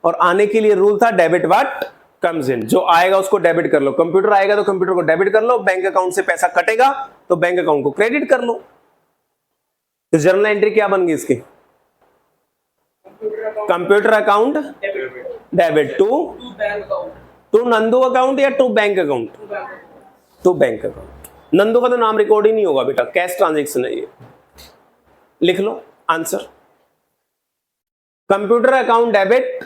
[SPEAKER 1] और आने के लिए रूल था डेबिट व्हाट कम्स इन, जो आएगा उसको डेबिट कर लो। कंप्यूटर आएगा तो कंप्यूटर को डेबिट कर लो, बैंक अकाउंट से पैसा कटेगा तो बैंक अकाउंट को क्रेडिट कर लो। तो जर्नल एंट्री क्या बन गई इसकी? Computer account debit to Nandu account या to bank account? To bank account. Nandu का तो नाम रिकॉर्ड ही नहीं होगा बेटा, कैश ट्रांजेक्शन है ये। लिख लो answer, computer account debit,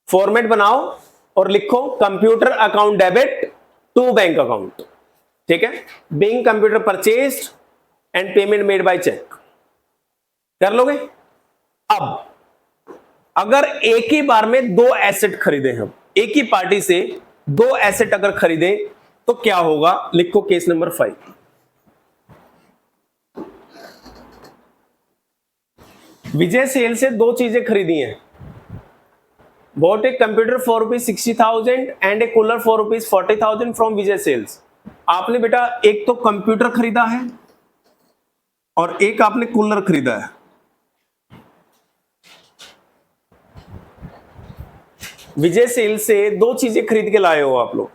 [SPEAKER 1] format बनाओ और लिखो computer account debit to bank account. ठीक है, being computer purchased and payment made by cheque. कर लोगे? अब अगर एक ही बार में दो एसेट खरीदे, हम एक ही पार्टी से दो एसेट अगर खरीदें तो क्या होगा? लिखो केस नंबर 5। विजय सेल से दो चीजें खरीदी हैं। Bought a computer for ₹60,000 and a cooler for ₹40,000 from Vijay Sales. आपने बेटा एक तो कंप्यूटर खरीदा है और एक आपने कूलर खरीदा है। विजय सेल से दो चीजें खरीद के लाए हो आप लोग।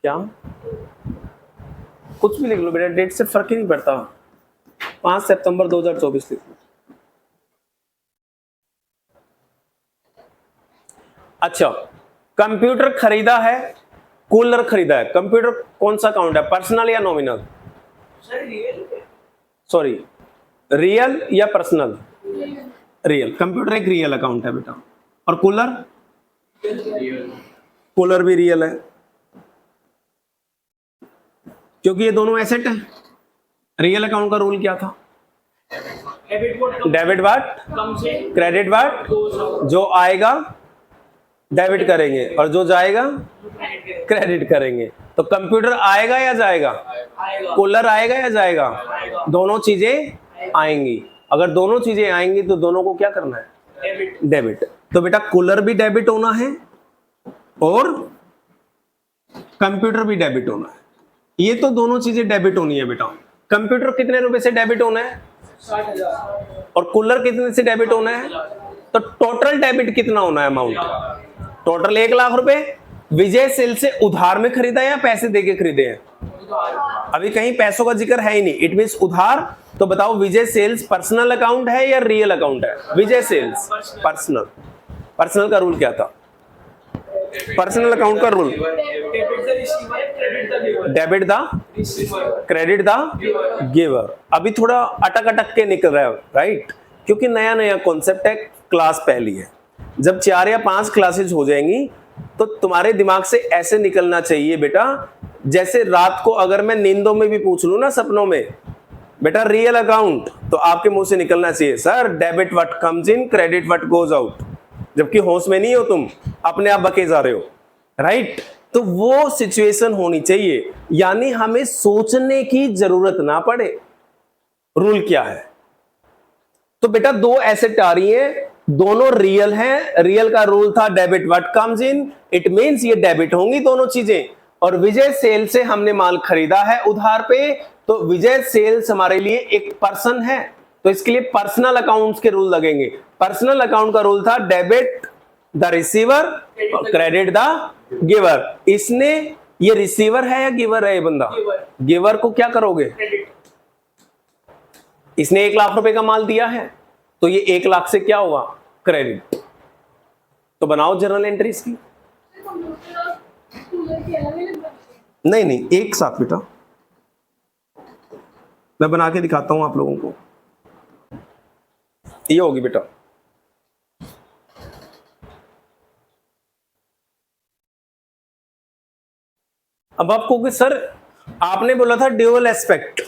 [SPEAKER 1] क्या? कुछ भी लिख लो बेटा, डेट से फर्क ही नहीं पड़ता। 5 सितंबर 2024 लिख लो। अच्छा, कंप्यूटर खरीदा है, कूलर खरीदा है। कंप्यूटर कौन सा अकाउंट है, पर्सनल या नॉमिनल? सॉरी, रियल या पर्सनल? रियल। कंप्यूटर एक रियल अकाउंट है बेटा। और कूलर? कूलर भी रियल है, क्योंकि ये दोनों एसेट है। रियल अकाउंट का रूल क्या था? डेबिट व्हाट क्रेडिट व्हाट, जो आएगा डेबिट करेंगे और जो जाएगा क्रेडिट करेंगे। तो कंप्यूटर आएगा या जाएगा? कूलर आएगा या जाएगा? दोनों चीजें आएंगी। अगर दोनों चीजें आएंगी तो दोनों को क्या करना है? डेबिट। तो बेटा कूलर भी डेबिट होना है और कंप्यूटर भी डेबिट होना है। ये तो दोनों चीजें डेबिट होनी है बेटा। कंप्यूटर कितने रुपए से डेबिट होना है?
[SPEAKER 3] 60,000।
[SPEAKER 1] और कूलर कितने से डेबिट होना है? तो टोटल डेबिट कितना होना है अमाउंट? टोटल 1 लाख रुपए। विजय सेल से उधार में खरीदा या पैसे देके खरीदे हैं? अभी कहीं पैसों का जिक्र है ही नहीं, इट मींस उधार। तो बताओ विजय सेल्स पर्सनल अकाउंट है या रियल अकाउंट है? विजय सेल्स पर्सनल। पर्सनल का रूल क्या था? पर्सनल अकाउंट का rule debit the credit the giver. अभी थोड़ा अटक अटक के निकल रहा है, राइट? क्योंकि नया नया कॉन्सेप्ट है, क्लास पहली है। जब 4 या 5 क्लासेज हो जाएंगी तो तुम्हारे दिमाग से ऐसे निकलना चाहिए बेटा, जैसे रात को अगर मैं नींदों में भी पूछ लूं ना, सपनों में, बेटा रियल अकाउंट, तो आपके मुंह से निकलना चाहिए sir debit what comes in credit what goes out. जबकि होश में नहीं हो तुम, अपने आप बके जा रहे हो, राइट? तो वो सिचुएशन होनी चाहिए, यानी हमें सोचने की जरूरत ना पड़े। रूल क्या है? तो बेटा दो एसेट आ रही है, दोनों रियल हैं। रियल का रूल था debit what comes in, it means ये डेबिट होंगी दोनों चीजें। और विजय सेल से हमने माल खरीदा है उधार पे, तो विजय सेल्स हमारे लिए एक पर्सन है, तो इसके लिए पर्सनल अकाउंट्स के रूल लगेंगे। पर्सनल अकाउंट का रूल था डेबिट द रिसीवर और क्रेडिट द गिवर। इसने, ये रिसीवर है या गिवर है? ये बंदा गिवर को क्या करोगे? इसने 1 लाख रुपए का माल दिया है तो ये 1 लाख से क्या हुआ, क्रेडिट। तो बनाओ जर्नल एंट्रीज की। नहीं नहीं, एक साथ बेटा, मैं बना के दिखाता हूं आप लोगों को। ये होगी बेटा, अब आपको कि सर आपने बोला था ड्यूअल एस्पेक्ट,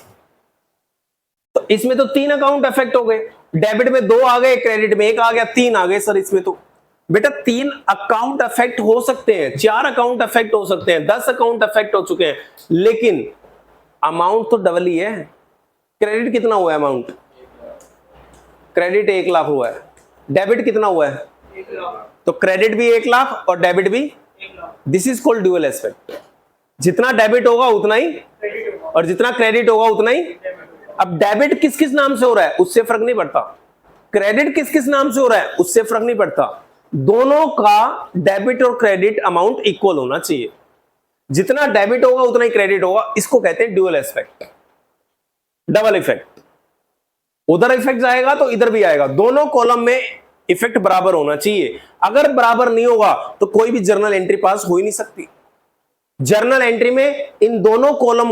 [SPEAKER 1] तो इसमें तो 3 अकाउंट अफेक्ट हो गए, डेबिट में 2 आ गए, क्रेडिट में 1 आ गया, 3 आ गए सर इसमें। तो बेटा 3 अकाउंट अफेक्ट हो सकते हैं, 4 अकाउंट अफेक्ट हो सकते हैं, 10 अकाउंट अफेक्ट हो चुके हैं, लेकिन अमाउंट तो डबल ही है। क्रेडिट कितना हुआ है अमाउंट, क्रेडिट 1 लाख हुआ है, डेबिट कितना हुआ है,
[SPEAKER 3] 1 लाख,
[SPEAKER 1] तो क्रेडिट भी 1 लाख और डेबिट भी
[SPEAKER 3] 1 lakh,
[SPEAKER 1] this is called dual aspect. जितना डेबिट होगा उतना ही
[SPEAKER 3] क्रेडिट होगा,
[SPEAKER 1] और जितना क्रेडिट होगा उतना ही।
[SPEAKER 3] डेबिट होगा।
[SPEAKER 1] अब डेबिट किस किस नाम से हो रहा है उससे फर्क नहीं पड़ता, क्रेडिट किस किस नाम से हो रहा है उससे फर्क नहीं पड़ता, दोनों का डेबिट और क्रेडिट अमाउंट इक्वल होना चाहिए। जितना डेबिट होगा उतना ही क्रेडिट होगा, इसको कहते हैं ड्यूअल एस्पेक्ट, डबल इफेक्ट। उधर इफेक्ट जाएगा तो इधर भी आएगा, दोनों कॉलम में इफेक्ट बराबर होना चाहिए। अगर बराबर नहीं होगा तो कोई भी जर्नल एंट्री पास हो ही नहीं सकती। जर्नल एंट्री में इन दोनों कॉलम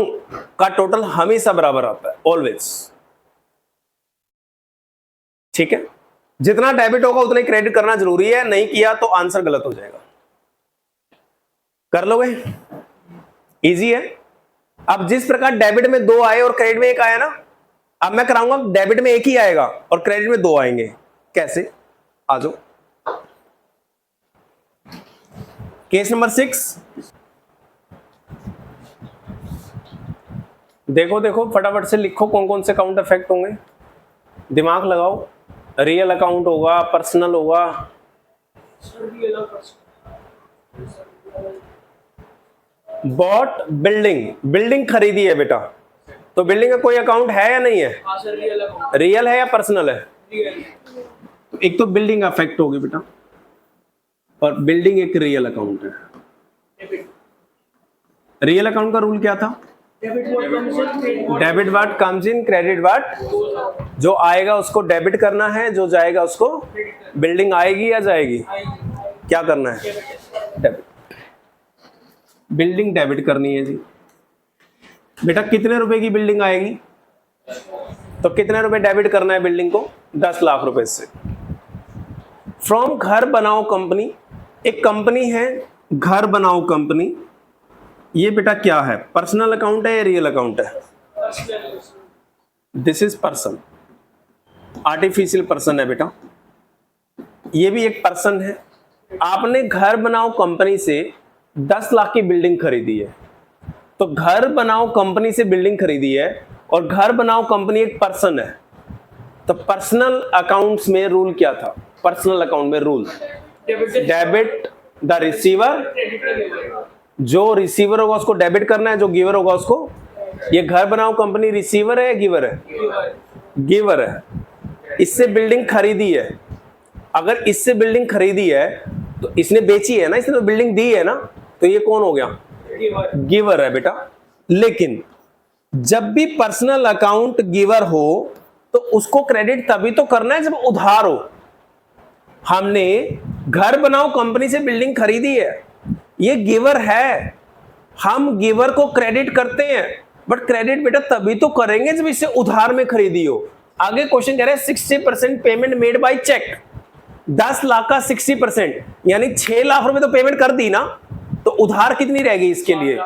[SPEAKER 1] का टोटल हमेशा बराबर आता है, ऑलवेज। ठीक है, जितना डेबिट होगा उतना ही क्रेडिट करना जरूरी है, नहीं किया तो आंसर गलत हो जाएगा। कर लोगे, इजी है। अब जिस प्रकार डेबिट में 2 आए और क्रेडिट में 1 आया ना, अब मैं कराऊंगा डेबिट में 1 ही आएगा और क्रेडिट में 2 आएंगे। कैसे, आ जाओ। केस नंबर 6, देखो देखो फटाफट से लिखो कौन कौन से अकाउंट अफेक्ट होंगे, दिमाग लगाओ। रियल अकाउंट होगा, पर्सनल होगा, बॉट बिल्डिंग, बिल्डिंग खरीदी है बेटा, तो बिल्डिंग का कोई अकाउंट है या नहीं है,
[SPEAKER 3] हाँ सर, रियल अकाउंट,
[SPEAKER 1] रियल है या पर्सनल है।
[SPEAKER 3] रियल,
[SPEAKER 1] तो एक तो बिल्डिंग अफेक्ट होगी बेटा, और बिल्डिंग एक रियल अकाउंट है।
[SPEAKER 3] डेबिट,
[SPEAKER 1] रियल अकाउंट का रूल क्या था,
[SPEAKER 3] debit what comes in, credit
[SPEAKER 1] debit watt comes in, credit वाट, जो आएगा उसको डेबिट करना है, जो जाएगा उसको। बिल्डिंग आएगी या जाएगी, क्या करना है, डेबिट। बिल्डिंग डेबिट करनी है जी। बेटा कितने रुपए की बिल्डिंग आएगी, तो कितने रुपए डेबिट करना है बिल्डिंग को, 10 लाख रुपए से। फ्रॉम घर बनाओ कंपनी, एक कंपनी है घर बनाओ कंपनी, ये बेटा क्या है, पर्सनल अकाउंट है या रियल अकाउंट है, this is person, artificial person है बेटा, ये भी एक पर्सन है। आपने घर बनाओ कंपनी से 10 लाख की बिल्डिंग खरीदी है, तो घर बनाओ कंपनी से बिल्डिंग खरीदी है और घर बनाओ कंपनी एक पर्सन है, तो पर्सनल अकाउंट्स में रूल क्या था, पर्सनल अकाउंट में रूल डेबिट द रिसीवर, जो रिसीवर होगा उसको डेबिट करना है, जो गिवर होगा उसको। ये घर बनाओ कंपनी रिसीवर है या गिवर है, गिवर है। इससे बिल्डिंग खरीदी है, अगर इससे बिल्डिंग खरीदी है तो इसने बेची है ना, इसने तो बिल्डिंग दी है ना, तो ये कौन हो गया, गिवर है बेटा। लेकिन जब भी पर्सनल अकाउंट गिवर हो तो उसको क्रेडिट तभी तो करना है जब उधार हो। हमने घर बनाओ कंपनी से बिल्डिंग खरीदी है, ये गिवर है, हम गिवर को क्रेडिट करते हैं, बट क्रेडिट बेटा तभी तो करेंगे जब इसे उधार में खरीदी हो। आगे क्वेश्चन कह रहे हैं 60% payment made by cheque, 10 lakh का 60% यानी 6 लाख रुपए तो पेमेंट कर दी ना, तो उधार कितनी रह गई इसके लिए,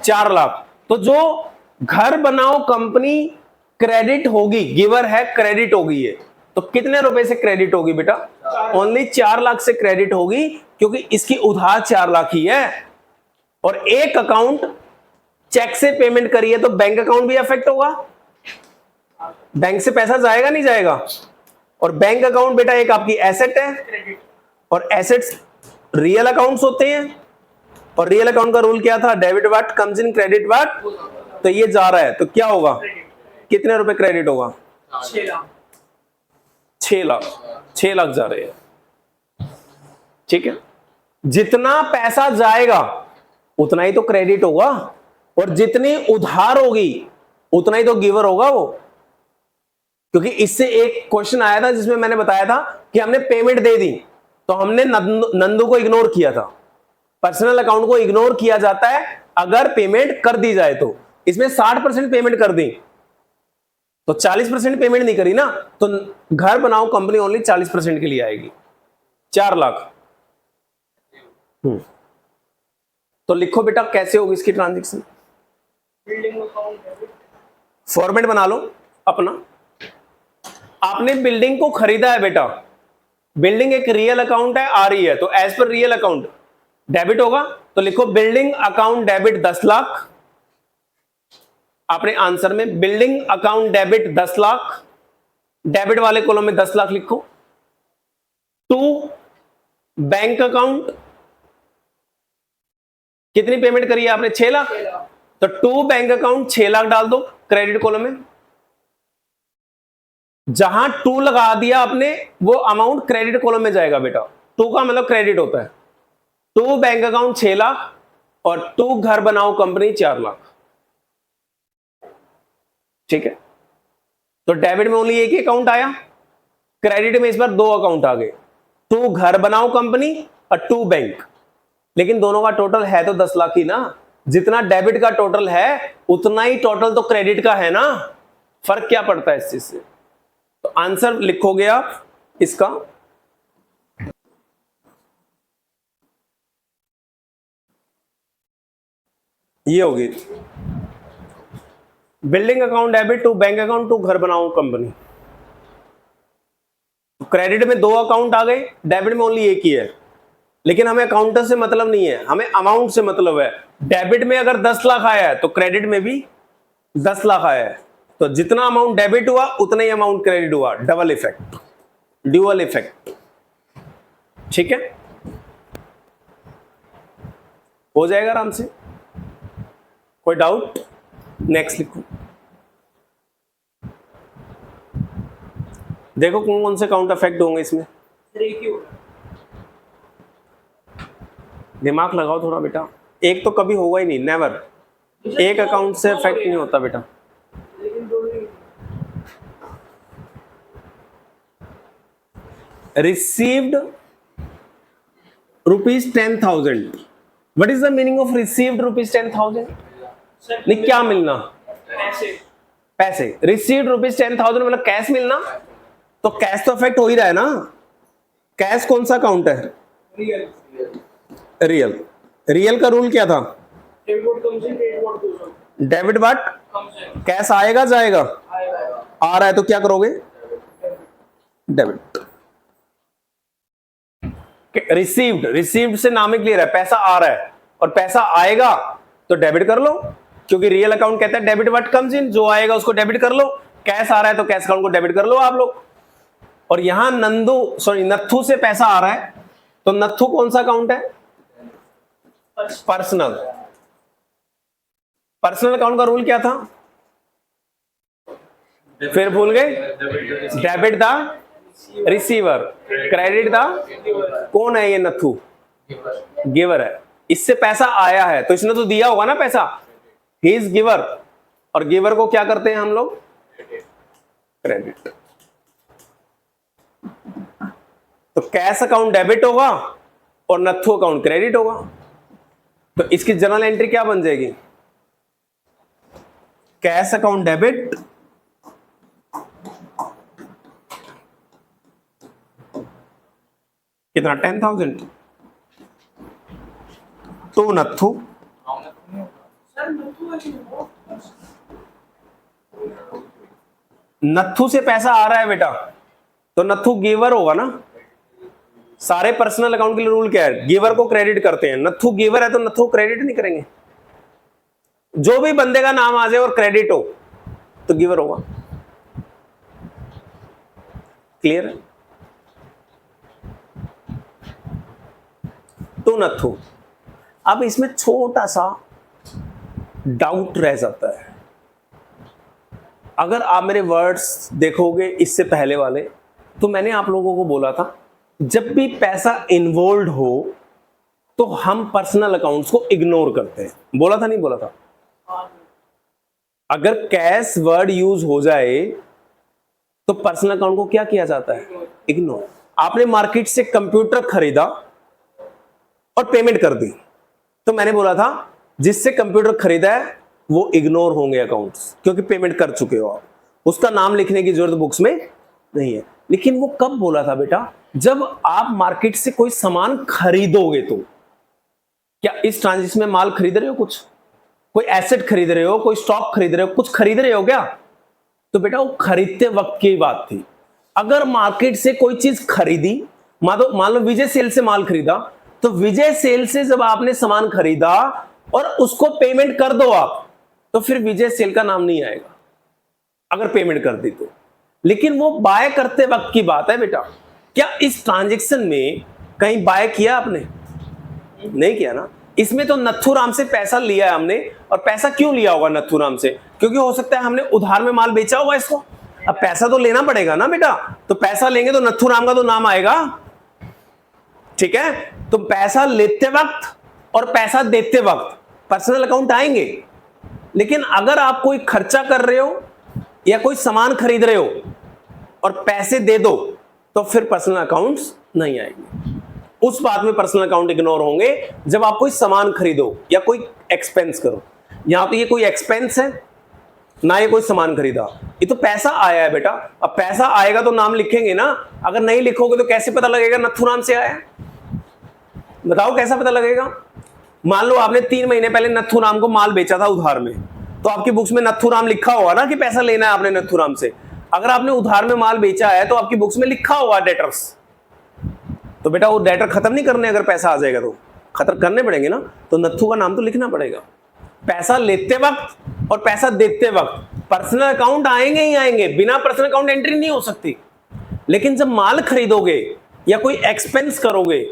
[SPEAKER 1] 4 लाख। तो जो घर बनाओ कंपनी क्रेडिट होगी, गिवर है क्रेडिट होगी है, तो कितने रुपए से क्रेडिट होगी बेटा, ओनली 4 लाख से क्रेडिट होगी, क्योंकि इसकी उधार 4 लाख ही है। और एक अकाउंट चेक से पेमेंट करी है तो बैंक अकाउंट भी अफेक्ट होगा, बैंक से पैसा जाएगा नहीं जाएगा। और बैंक अकाउंट बेटा एक आपकी एसेट है, और एसेट्स रियल अकाउंट्स होते हैं, और रियल अकाउंट का रूल क्या था, debit what comes in, credit what. तो ये जा रहा है तो क्या होगा, कितने रुपए क्रेडिट होगा,
[SPEAKER 3] 6 लाख,
[SPEAKER 1] 6 लाख, 6 लाख जा रहे हैं। ठीक है, जितना पैसा जाएगा उतना ही तो क्रेडिट होगा, और जितनी उधार होगी उतना ही तो गिवर होगा वो। क्योंकि इससे एक क्वेश्चन आया था जिसमें मैंने बताया था कि हमने पेमेंट दे दी तो हमने नंदू को इग्नोर किया था। पर्सनल अकाउंट को इग्नोर किया जाता है अगर पेमेंट कर दी जाए तो। इसमें 60% पेमेंट कर दी तो 40% पेमेंट नहीं करी ना, तो घर बनाओ कंपनी ओनली 40% के लिए आएगी, 4 लाख। तो लिखो बेटा कैसे होगी इसकी transaction.
[SPEAKER 3] Building account debit,
[SPEAKER 1] format बना लो अपना। आपने बिल्डिंग को खरीदा है बेटा, बिल्डिंग एक रियल अकाउंट है, आ रही है, तो as per real account debit होगा। तो लिखो बिल्डिंग अकाउंट डेबिट 10 लाख। आपने आंसर में building account debit 10 lakh, debit वाले कॉलम में 10 लाख लिखो। टू बैंक अकाउंट, कितनी पेमेंट करी है आपने? 6 लाख। तो टू बैंक अकाउंट 6 लाख डाल दो क्रेडिट कॉलम में। जहां टू लगा दिया आपने वो अमाउंट क्रेडिट कॉलम में जाएगा बेटा। टू का मतलब क्रेडिट होता है। टू बैंक अकाउंट 6 लाख और टू घर बनाओ कंपनी 4 लाख। ठीक है, तो डेबिट में ओनली एक ही अकाउंट आया, क्रेडिट में इस बार 2 अकाउंट आ गए, टू घर बनाओ कंपनी और टू बैंक। लेकिन दोनों का टोटल है तो 10 लाख ही ना। जितना डेबिट का टोटल है उतना ही टोटल तो क्रेडिट का है ना। फर्क क्या पड़ता है इस चीज से? तो आंसर लिखोगे आप इसका ये होगी building account debit to bank account to घर बनाओ कंपनी। क्रेडिट में 2 अकाउंट आ गए, डेबिट में ओनली एक ही है। लेकिन हमें अकाउंट से मतलब नहीं है, हमें अमाउंट से मतलब है। डेबिट में अगर 10 लाख आया है तो क्रेडिट में भी 10 लाख आया है, तो जितना अमाउंट डेबिट हुआ उतना ही अमाउंट क्रेडिट हुआ। Double effect, dual effect. ठीक है, हो जाएगा आराम से। कोई डाउट? नेक्स्ट लिखो। देखो कौन कौन से काउंट इफेक्ट होंगे इसमें। दिमाग लगाओ थोड़ा बेटा, एक तो कभी होगा ही नहीं, नेवर। एक अकाउंट से इफेक्ट नहीं होता बेटा। Received ₹10,000। What is the meaning of received ₹10,000? नहीं, क्या मिलना? पैसे। रिसीव्ड ₹10,000 मतलब कैश मिलना। तो कैश तो इफेक्ट हो ही रहा है ना। कैश कौन सा अकाउंट है? रियल। रियल का रूल क्या था? डेबिट बट कैश आएगा जाएगा? आ रहा है तो क्या करोगे? डेबिट। रिसीव्ड, रिसीव्ड से नाम ही क्लियर है, पैसा आ रहा है, और पैसा आएगा तो डेबिट कर लो, क्योंकि रियल अकाउंट कहता है डेबिट व्हाट कम्स इन, जो आएगा उसको डेबिट कर लो। कैश आ रहा है तो कैश अकाउंट को डेबिट कर लो आप लोग। और यहां नत्थू से पैसा आ रहा है, तो नत्थू कौन सा अकाउंट है? पर्सनल। पर्सनल अकाउंट का रूल क्या था? फिर भूल गए? Debit the receiver, credit the, कौन है ये नत्थू? गिवर है। इससे पैसा आया है तो इसने तो दिया होगा ना पैसा, ही इज गिवर। और गिवर को क्या करते हैं हम लोग? क्रेडिट। तो कैश अकाउंट डेबिट होगा और नत्थू अकाउंट क्रेडिट होगा। तो इसकी जर्नल एंट्री क्या बन जाएगी? कैश अकाउंट डेबिट कितना? 10,000 टू नत्थू। नत्थू से पैसा आ रहा है बेटा, तो नत्थू गिवर होगा ना। सारे पर्सनल अकाउंट के लिए रूल क्या है? गिवर को क्रेडिट करते हैं। नत्थू गिवर है तो नत्थू क्रेडिट नहीं करेंगे। जो भी बंदे का नाम आ जाए और क्रेडिट हो तो गिवर होगा। क्लियर है? तो नत्थू। अब इसमें छोटा सा डाउट रह जाता है। अगर आप मेरे वर्ड्स देखोगे इससे पहले वाले, तो मैंने आप लोगों को बोला था जब भी पैसा इन्वॉल्व हो तो हम पर्सनल अकाउंट्स को इग्नोर करते हैं। बोला था नहीं बोला था? अगर कैश वर्ड यूज हो जाए तो पर्सनल अकाउंट को क्या किया जाता है? इग्नोर। आपने मार्केट से कंप्यूटर खरीदा और पेमेंट कर दी, तो मैंने बोला था जिससे कंप्यूटर खरीदा है वो इग्नोर होंगे अकाउंट्स, क्योंकि पेमेंट कर चुके हो आप, उसका नाम लिखने की जरूरत बुक्स में नहीं है। लेकिन वो कब बोला था बेटा? जब आप मार्केट से कोई सामान खरीदोगे। तो क्या इस ट्रांजेक्शन में माल खरीद रहे हो, कुछ कोई एसेट खरीद रहे हो, कोई स्टॉक खरीद रहे हो, कुछ खरीद रहे हो क्या? तो बेटा वो खरीदते वक्त की बात थी। अगर मार्केट से कोई चीज खरीदी, मान लो विजय सेल से माल खरीदा, तो विजय सेल से जब आपने सामान खरीदा और उसको पेमेंट कर दो आप, तो फिर विजय सेल का नाम नहीं आएगा अगर पेमेंट कर दी तो। लेकिन वो बाय करते वक्त की बात है बेटा। क्या इस ट्रांजैक्शन में कहीं बाय किया आपने? नहीं किया ना। इसमें तो नथुराम से पैसा लिया है हमने, और पैसा क्यों लिया होगा नथुराम से? क्योंकि हो सकता है हमने उधार में माल बेचा होगा इसको। अब पैसा तो लेना पड़ेगा ना बेटा, तो पैसा लेंगे तो नथुराम का तो नाम आएगा। ठीक है, तो पैसा लेते वक्त और पैसा देते वक्त पर्सनल अकाउंट आएंगे। लेकिन अगर आप कोई खर्चा कर रहे हो या कोई सामान खरीद रहे हो और पैसे दे दो, तो फिर पर्सनल अकाउंट्स नहीं आएंगे। उस बात में पर्सनल अकाउंट इग्नोर होंगे जब आप कोई सामान खरीदो या कोई एक्सपेंस करो। यहां तो ये कोई एक्सपेंस है ना, ये कोई सामान खरीदा, ये तो पैसा आया है बेटा। अब पैसा आएगा तो नाम लिखेंगे ना। अगर नहीं लिखोगे तो कैसे पता लगेगा नथुराम से आया है? बताओ कैसा पता लगेगा? मान लो आपने 3 महीने पहले नथुराम को माल बेचा था उधार में, तो आपकी बुक्स में नथुराम लिखा होगा ना कि पैसा लेना है आपने नथुराम से। अगर आपने उधार में माल बेचा है तो आपकी बुक्स में लिखा होगा डेटर्स। तो बेटा वो डेटर खत्म नहीं करने, अगर पैसा आ जाएगा तो खत्म करने पड़ेंगे ना, तो नथु का नाम तो लिखना पड़ेगा। पैसा लेते वक्त और पैसा देते वक्त पर्सनल अकाउंट आएंगे ही आएंगे, बिना पर्सनल अकाउंट एंट्री नहीं हो सकती। लेकिन जब माल खरीदोगे या कोई एक्सपेंस करोगे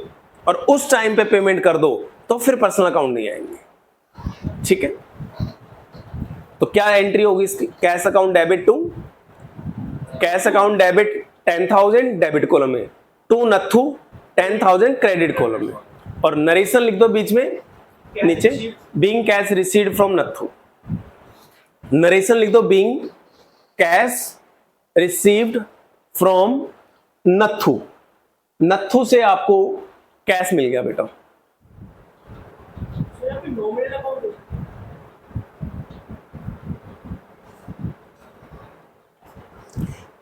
[SPEAKER 1] और उस टाइम पे पेमेंट कर दो, तो फिर पर्सनल अकाउंट नहीं आएंगे। ठीक है, तो क्या एंट्री होगी इसकी? Cash account debit to, cash account debit 10,000 debit column में, टू नथु 10,000 क्रेडिट कॉलम में, और नरेशन लिख दो बीच में नीचे, being cash received from Nathu. Narration लिख दो being cash received from Nathu. Nathu से आपको कैश मिल गया बेटा।
[SPEAKER 3] नॉमिनल अकाउंट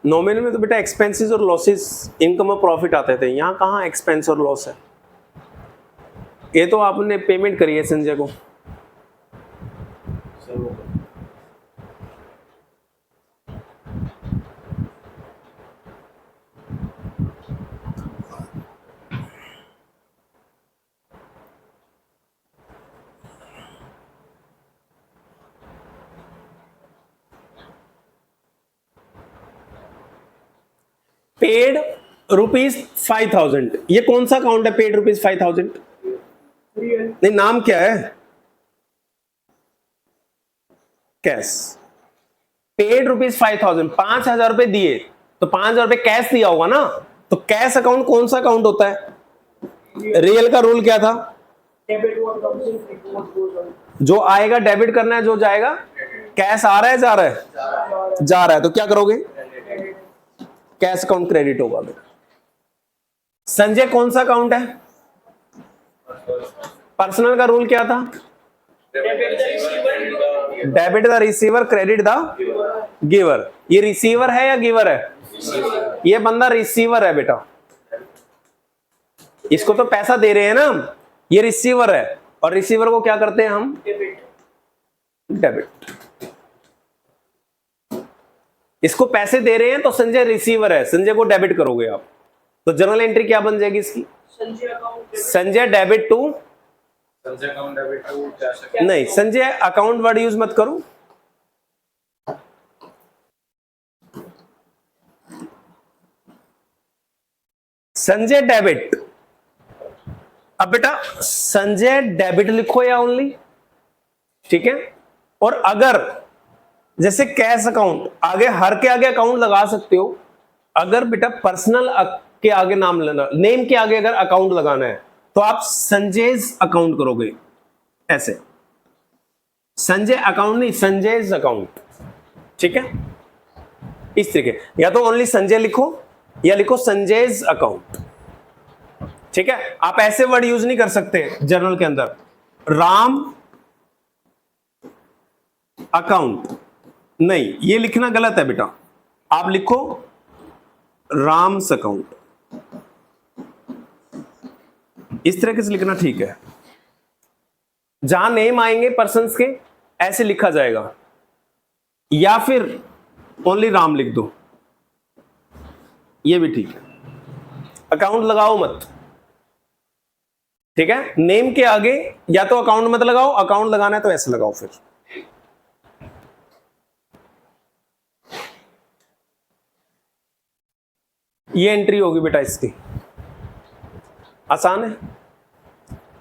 [SPEAKER 1] नॉमिनल में तो बेटा एक्सपेंसेस और लॉसेस, इनकम और प्रॉफिट आते थे। यहां कहां एक्सपेंस और लॉस है? ये तो आपने पेमेंट करी है संजय को। पेड ₹5,000, ये कौन सा अकाउंट है? पेड ₹5,000 नहीं, नाम क्या है? कैश। पेड ₹5,000, 5,000 रुपए दिए, तो 5,000 रुपए कैश दिया होगा ना। तो कैश अकाउंट कौन सा अकाउंट होता है? रियल का रूल क्या था?
[SPEAKER 3] Debit what comes in, credit what goes out.
[SPEAKER 1] जो आएगा डेबिट करना है, जो जाएगा कैश। आ रहा है जा रहा है? जा रहा है, तो क्या करोगे? कैश अकाउंट क्रेडिट होगा बेटा। संजय कौन सा अकाउंट है? पर्सनल का रूल क्या था? Debit the receiver, credit the giver. ये रिसीवर है या गिवर है? ये बंदा रिसीवर है बेटा, इसको तो पैसा दे रहे हैं ना, ये रिसीवर है। और रिसीवर को क्या करते हैं हम? डेबिट। इसको पैसे दे रहे हैं तो संजय रिसीवर है, संजय को डेबिट करोगे आप। तो जर्नल एंट्री क्या बन जाएगी इसकी? Sanjay debit to,
[SPEAKER 2] Sanjay account debit to,
[SPEAKER 1] नहीं संजय अकाउंट वर्ड यूज मत करो। संजय डेबिट। अब बेटा संजय डेबिट लिखो या ओनली, ठीक है। और अगर जैसे कैश अकाउंट, आगे हर के आगे अकाउंट लगा सकते हो। अगर बेटा पर्सनल के आगे नाम लेना, नेम के आगे अगर अकाउंट लगाना है तो आप संजय's अकाउंट करोगे ऐसे, संजय अकाउंट नहीं, संजय's अकाउंट, ठीक है। इस तरीके, या तो ओनली संजय लिखो या लिखो संजय's अकाउंट। ठीक है, आप ऐसे वर्ड यूज नहीं कर सकते जर्नल के अंदर, राम अकाउंट नहीं, ये लिखना गलत है बेटा। आप लिखो राम्स अकाउंट, इस तरीके से लिखना ठीक है। जहां नेम आएंगे पर्सन्स के ऐसे लिखा जाएगा, या फिर ओनली राम लिख दो, ये भी ठीक है। अकाउंट लगाओ मत, ठीक है। नेम के आगे या तो अकाउंट मत लगाओ, अकाउंट लगाना है तो ऐसे लगाओ। फिर ये एंट्री होगी बेटा इसकी, आसान है,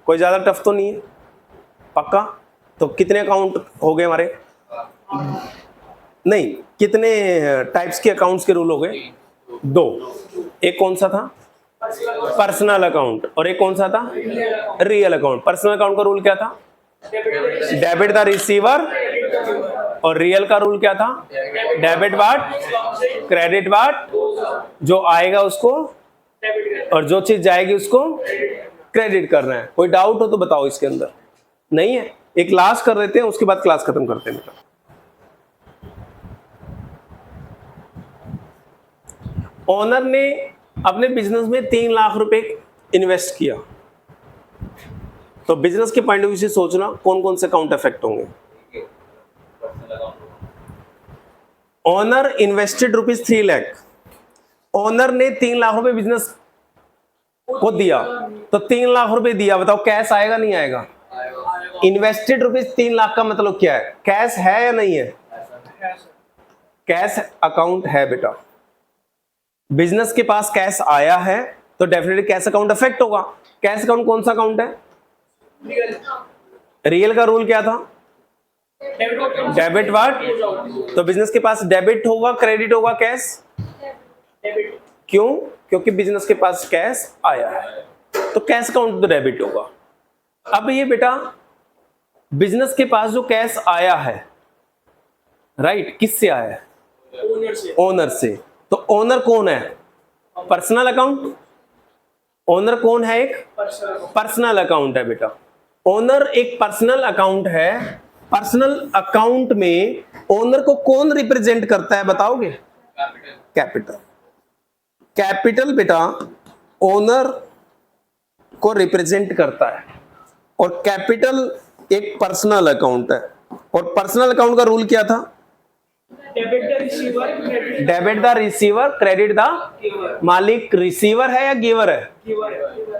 [SPEAKER 1] कोई ज्यादा टफ तो नहीं है, पक्का। तो कितने अकाउंट हो गए हमारे? नहीं, कितने टाइप्स के अकाउंट्स के रूल हो गए? 2। एक कौन सा था? पर्सनल अकाउंट, और एक कौन सा था? Real account. पर्सनल अकाउंट का रूल क्या था? डेबिट द रिसीवर, और रियल का रूल क्या था? डेबिट वाट, क्रेडिट वाट, जो आएगा उसको और जो चीज जाएगी उसको क्रेडिट करना है। कोई डाउट हो तो बताओ इसके अंदर, नहीं है? एक क्लास कर देते हैं, उसके बाद क्लास खत्म करते हैं बेटा। ओनर ने अपने बिजनेस में 3 लाख रुपए इन्वेस्ट किया, तो बिजनेस के पॉइंट ऑफ व्यू से सोचना कौन कौन से अकाउंट इफेक्ट होंगे। ओनर इन्वेस्टेड ₹3 लाख, ओनर ने 3 लाख रुपए बिजनेस को दिया, तो 3 लाख रुपए दिया, बताओ कैश आएगा नहीं आएगा? इन्वेस्टेड ₹3 लाख का मतलब क्या है? कैश है या नहीं है? कैश अकाउंट है बेटा। बिजनेस के पास कैश आया है तो डेफिनेटली कैश अकाउंट अफेक्ट होगा। कैश अकाउंट कौन सा अकाउंट है? रियल का रूल क्या था? डेबिट वाट, तो बिजनेस के पास डेबिट होगा, क्रेडिट होगा, कैश? क्यों? क्योंकि बिजनेस के पास कैश आया है, तो कैश अकाउंट तो डेबिट होगा। अब ये बेटा बिजनेस के पास जो कैश आया है, राइट, किससे आया है? ओनर से। तो ओनर कौन है? Personal account. ओनर कौन है? एक पर्सनल अकाउंट है बेटा। ओनर एक पर्सनल अकाउंट है। पर्सनल अकाउंट में ओनर को कौन रिप्रेजेंट करता है बताओगे? कैपिटल। कैपिटल बेटा ओनर को रिप्रेजेंट करता है, और कैपिटल एक पर्सनल अकाउंट है। और पर्सनल अकाउंट का रूल क्या था?
[SPEAKER 3] Debit the receiver,
[SPEAKER 1] debit the receiver, credit the मालिक। रिसीवर है या गिवर है?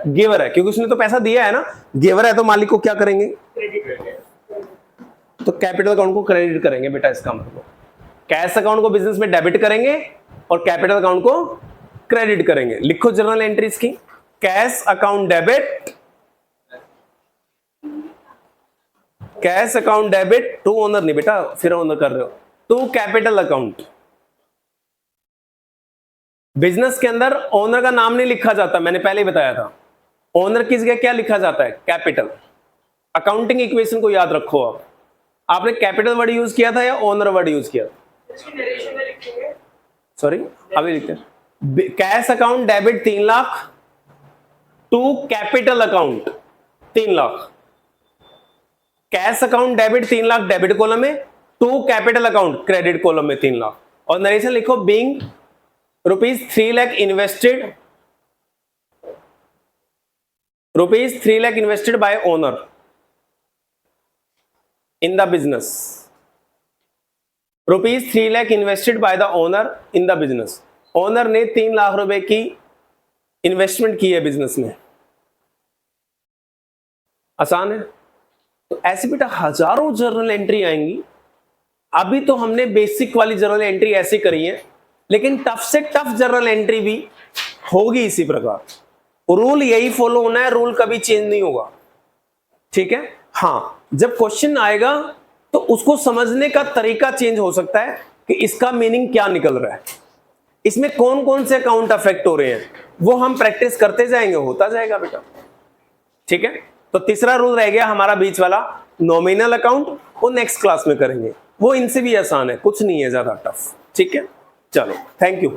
[SPEAKER 1] गिवर है, क्योंकि उसने तो पैसा दिया है ना। गिवर है तो मालिक को क्या करेंगे? तो कैपिटल अकाउंट को क्रेडिट करेंगे बेटा। इसका मतलब कैश अकाउंट को बिजनेस में डेबिट करेंगे और कैपिटल अकाउंट को क्रेडिट करेंगे। लिखो जर्नल एंट्रीज की, cash account debit, cash account debit to owner, नहीं बेटा फिर ओनर कर रहे हो, टू कैपिटल अकाउंट। बिजनेस के अंदर ओनर का नाम नहीं लिखा जाता, मैंने पहले ही बताया था। ओनर की जगह क्या लिखा जाता है? कैपिटल। अकाउंटिंग इक्वेशन को याद रखो। आप आपने कैपिटल वर्ड यूज किया था या ओनर वर्ड यूज किया? सॉरी, अभी लिखते हैं। Cash account debit 3 lakh to capital account 3 lakh. Cash account debit 3 lakh debit column में, to capital account credit column में 3 लाख। और नरेशन लिखो, being ₹3 lakh invested, ₹3 lakh invested by owner in the business, ₹3 lakh invested by the owner in the business. Owner ने 3 लाख रुपए की investment की है business में। आसान है। तो ऐसे बेटा हजारों जर्नल एंट्री आएंगी। अभी तो हमने बेसिक वाली जर्नल एंट्री ऐसी करी है, लेकिन टफ से टफ जर्नल एंट्री भी होगी इसी प्रकार। रूल यही फॉलो होना है, रूल कभी चेंज नहीं होगा, ठीक है। हाँ, जब क्वेश्चन आएगा तो उसको समझने का तरीका चेंज हो सकता है कि इसका मीनिंग क्या निकल रहा है, इसमें कौन कौन से अकाउंट अफेक्ट हो रहे हैं, वो हम प्रैक्टिस करते जाएंगे, होता जाएगा बेटा, ठीक है। तो तीसरा रूल रह गया हमारा बीच वाला, नॉमिनल अकाउंट, वो नेक्स्ट क्लास में करेंगे। वो इनसे भी आसान है, कुछ नहीं है ज्यादा टफ, ठीक है। चलो, थैंक यू।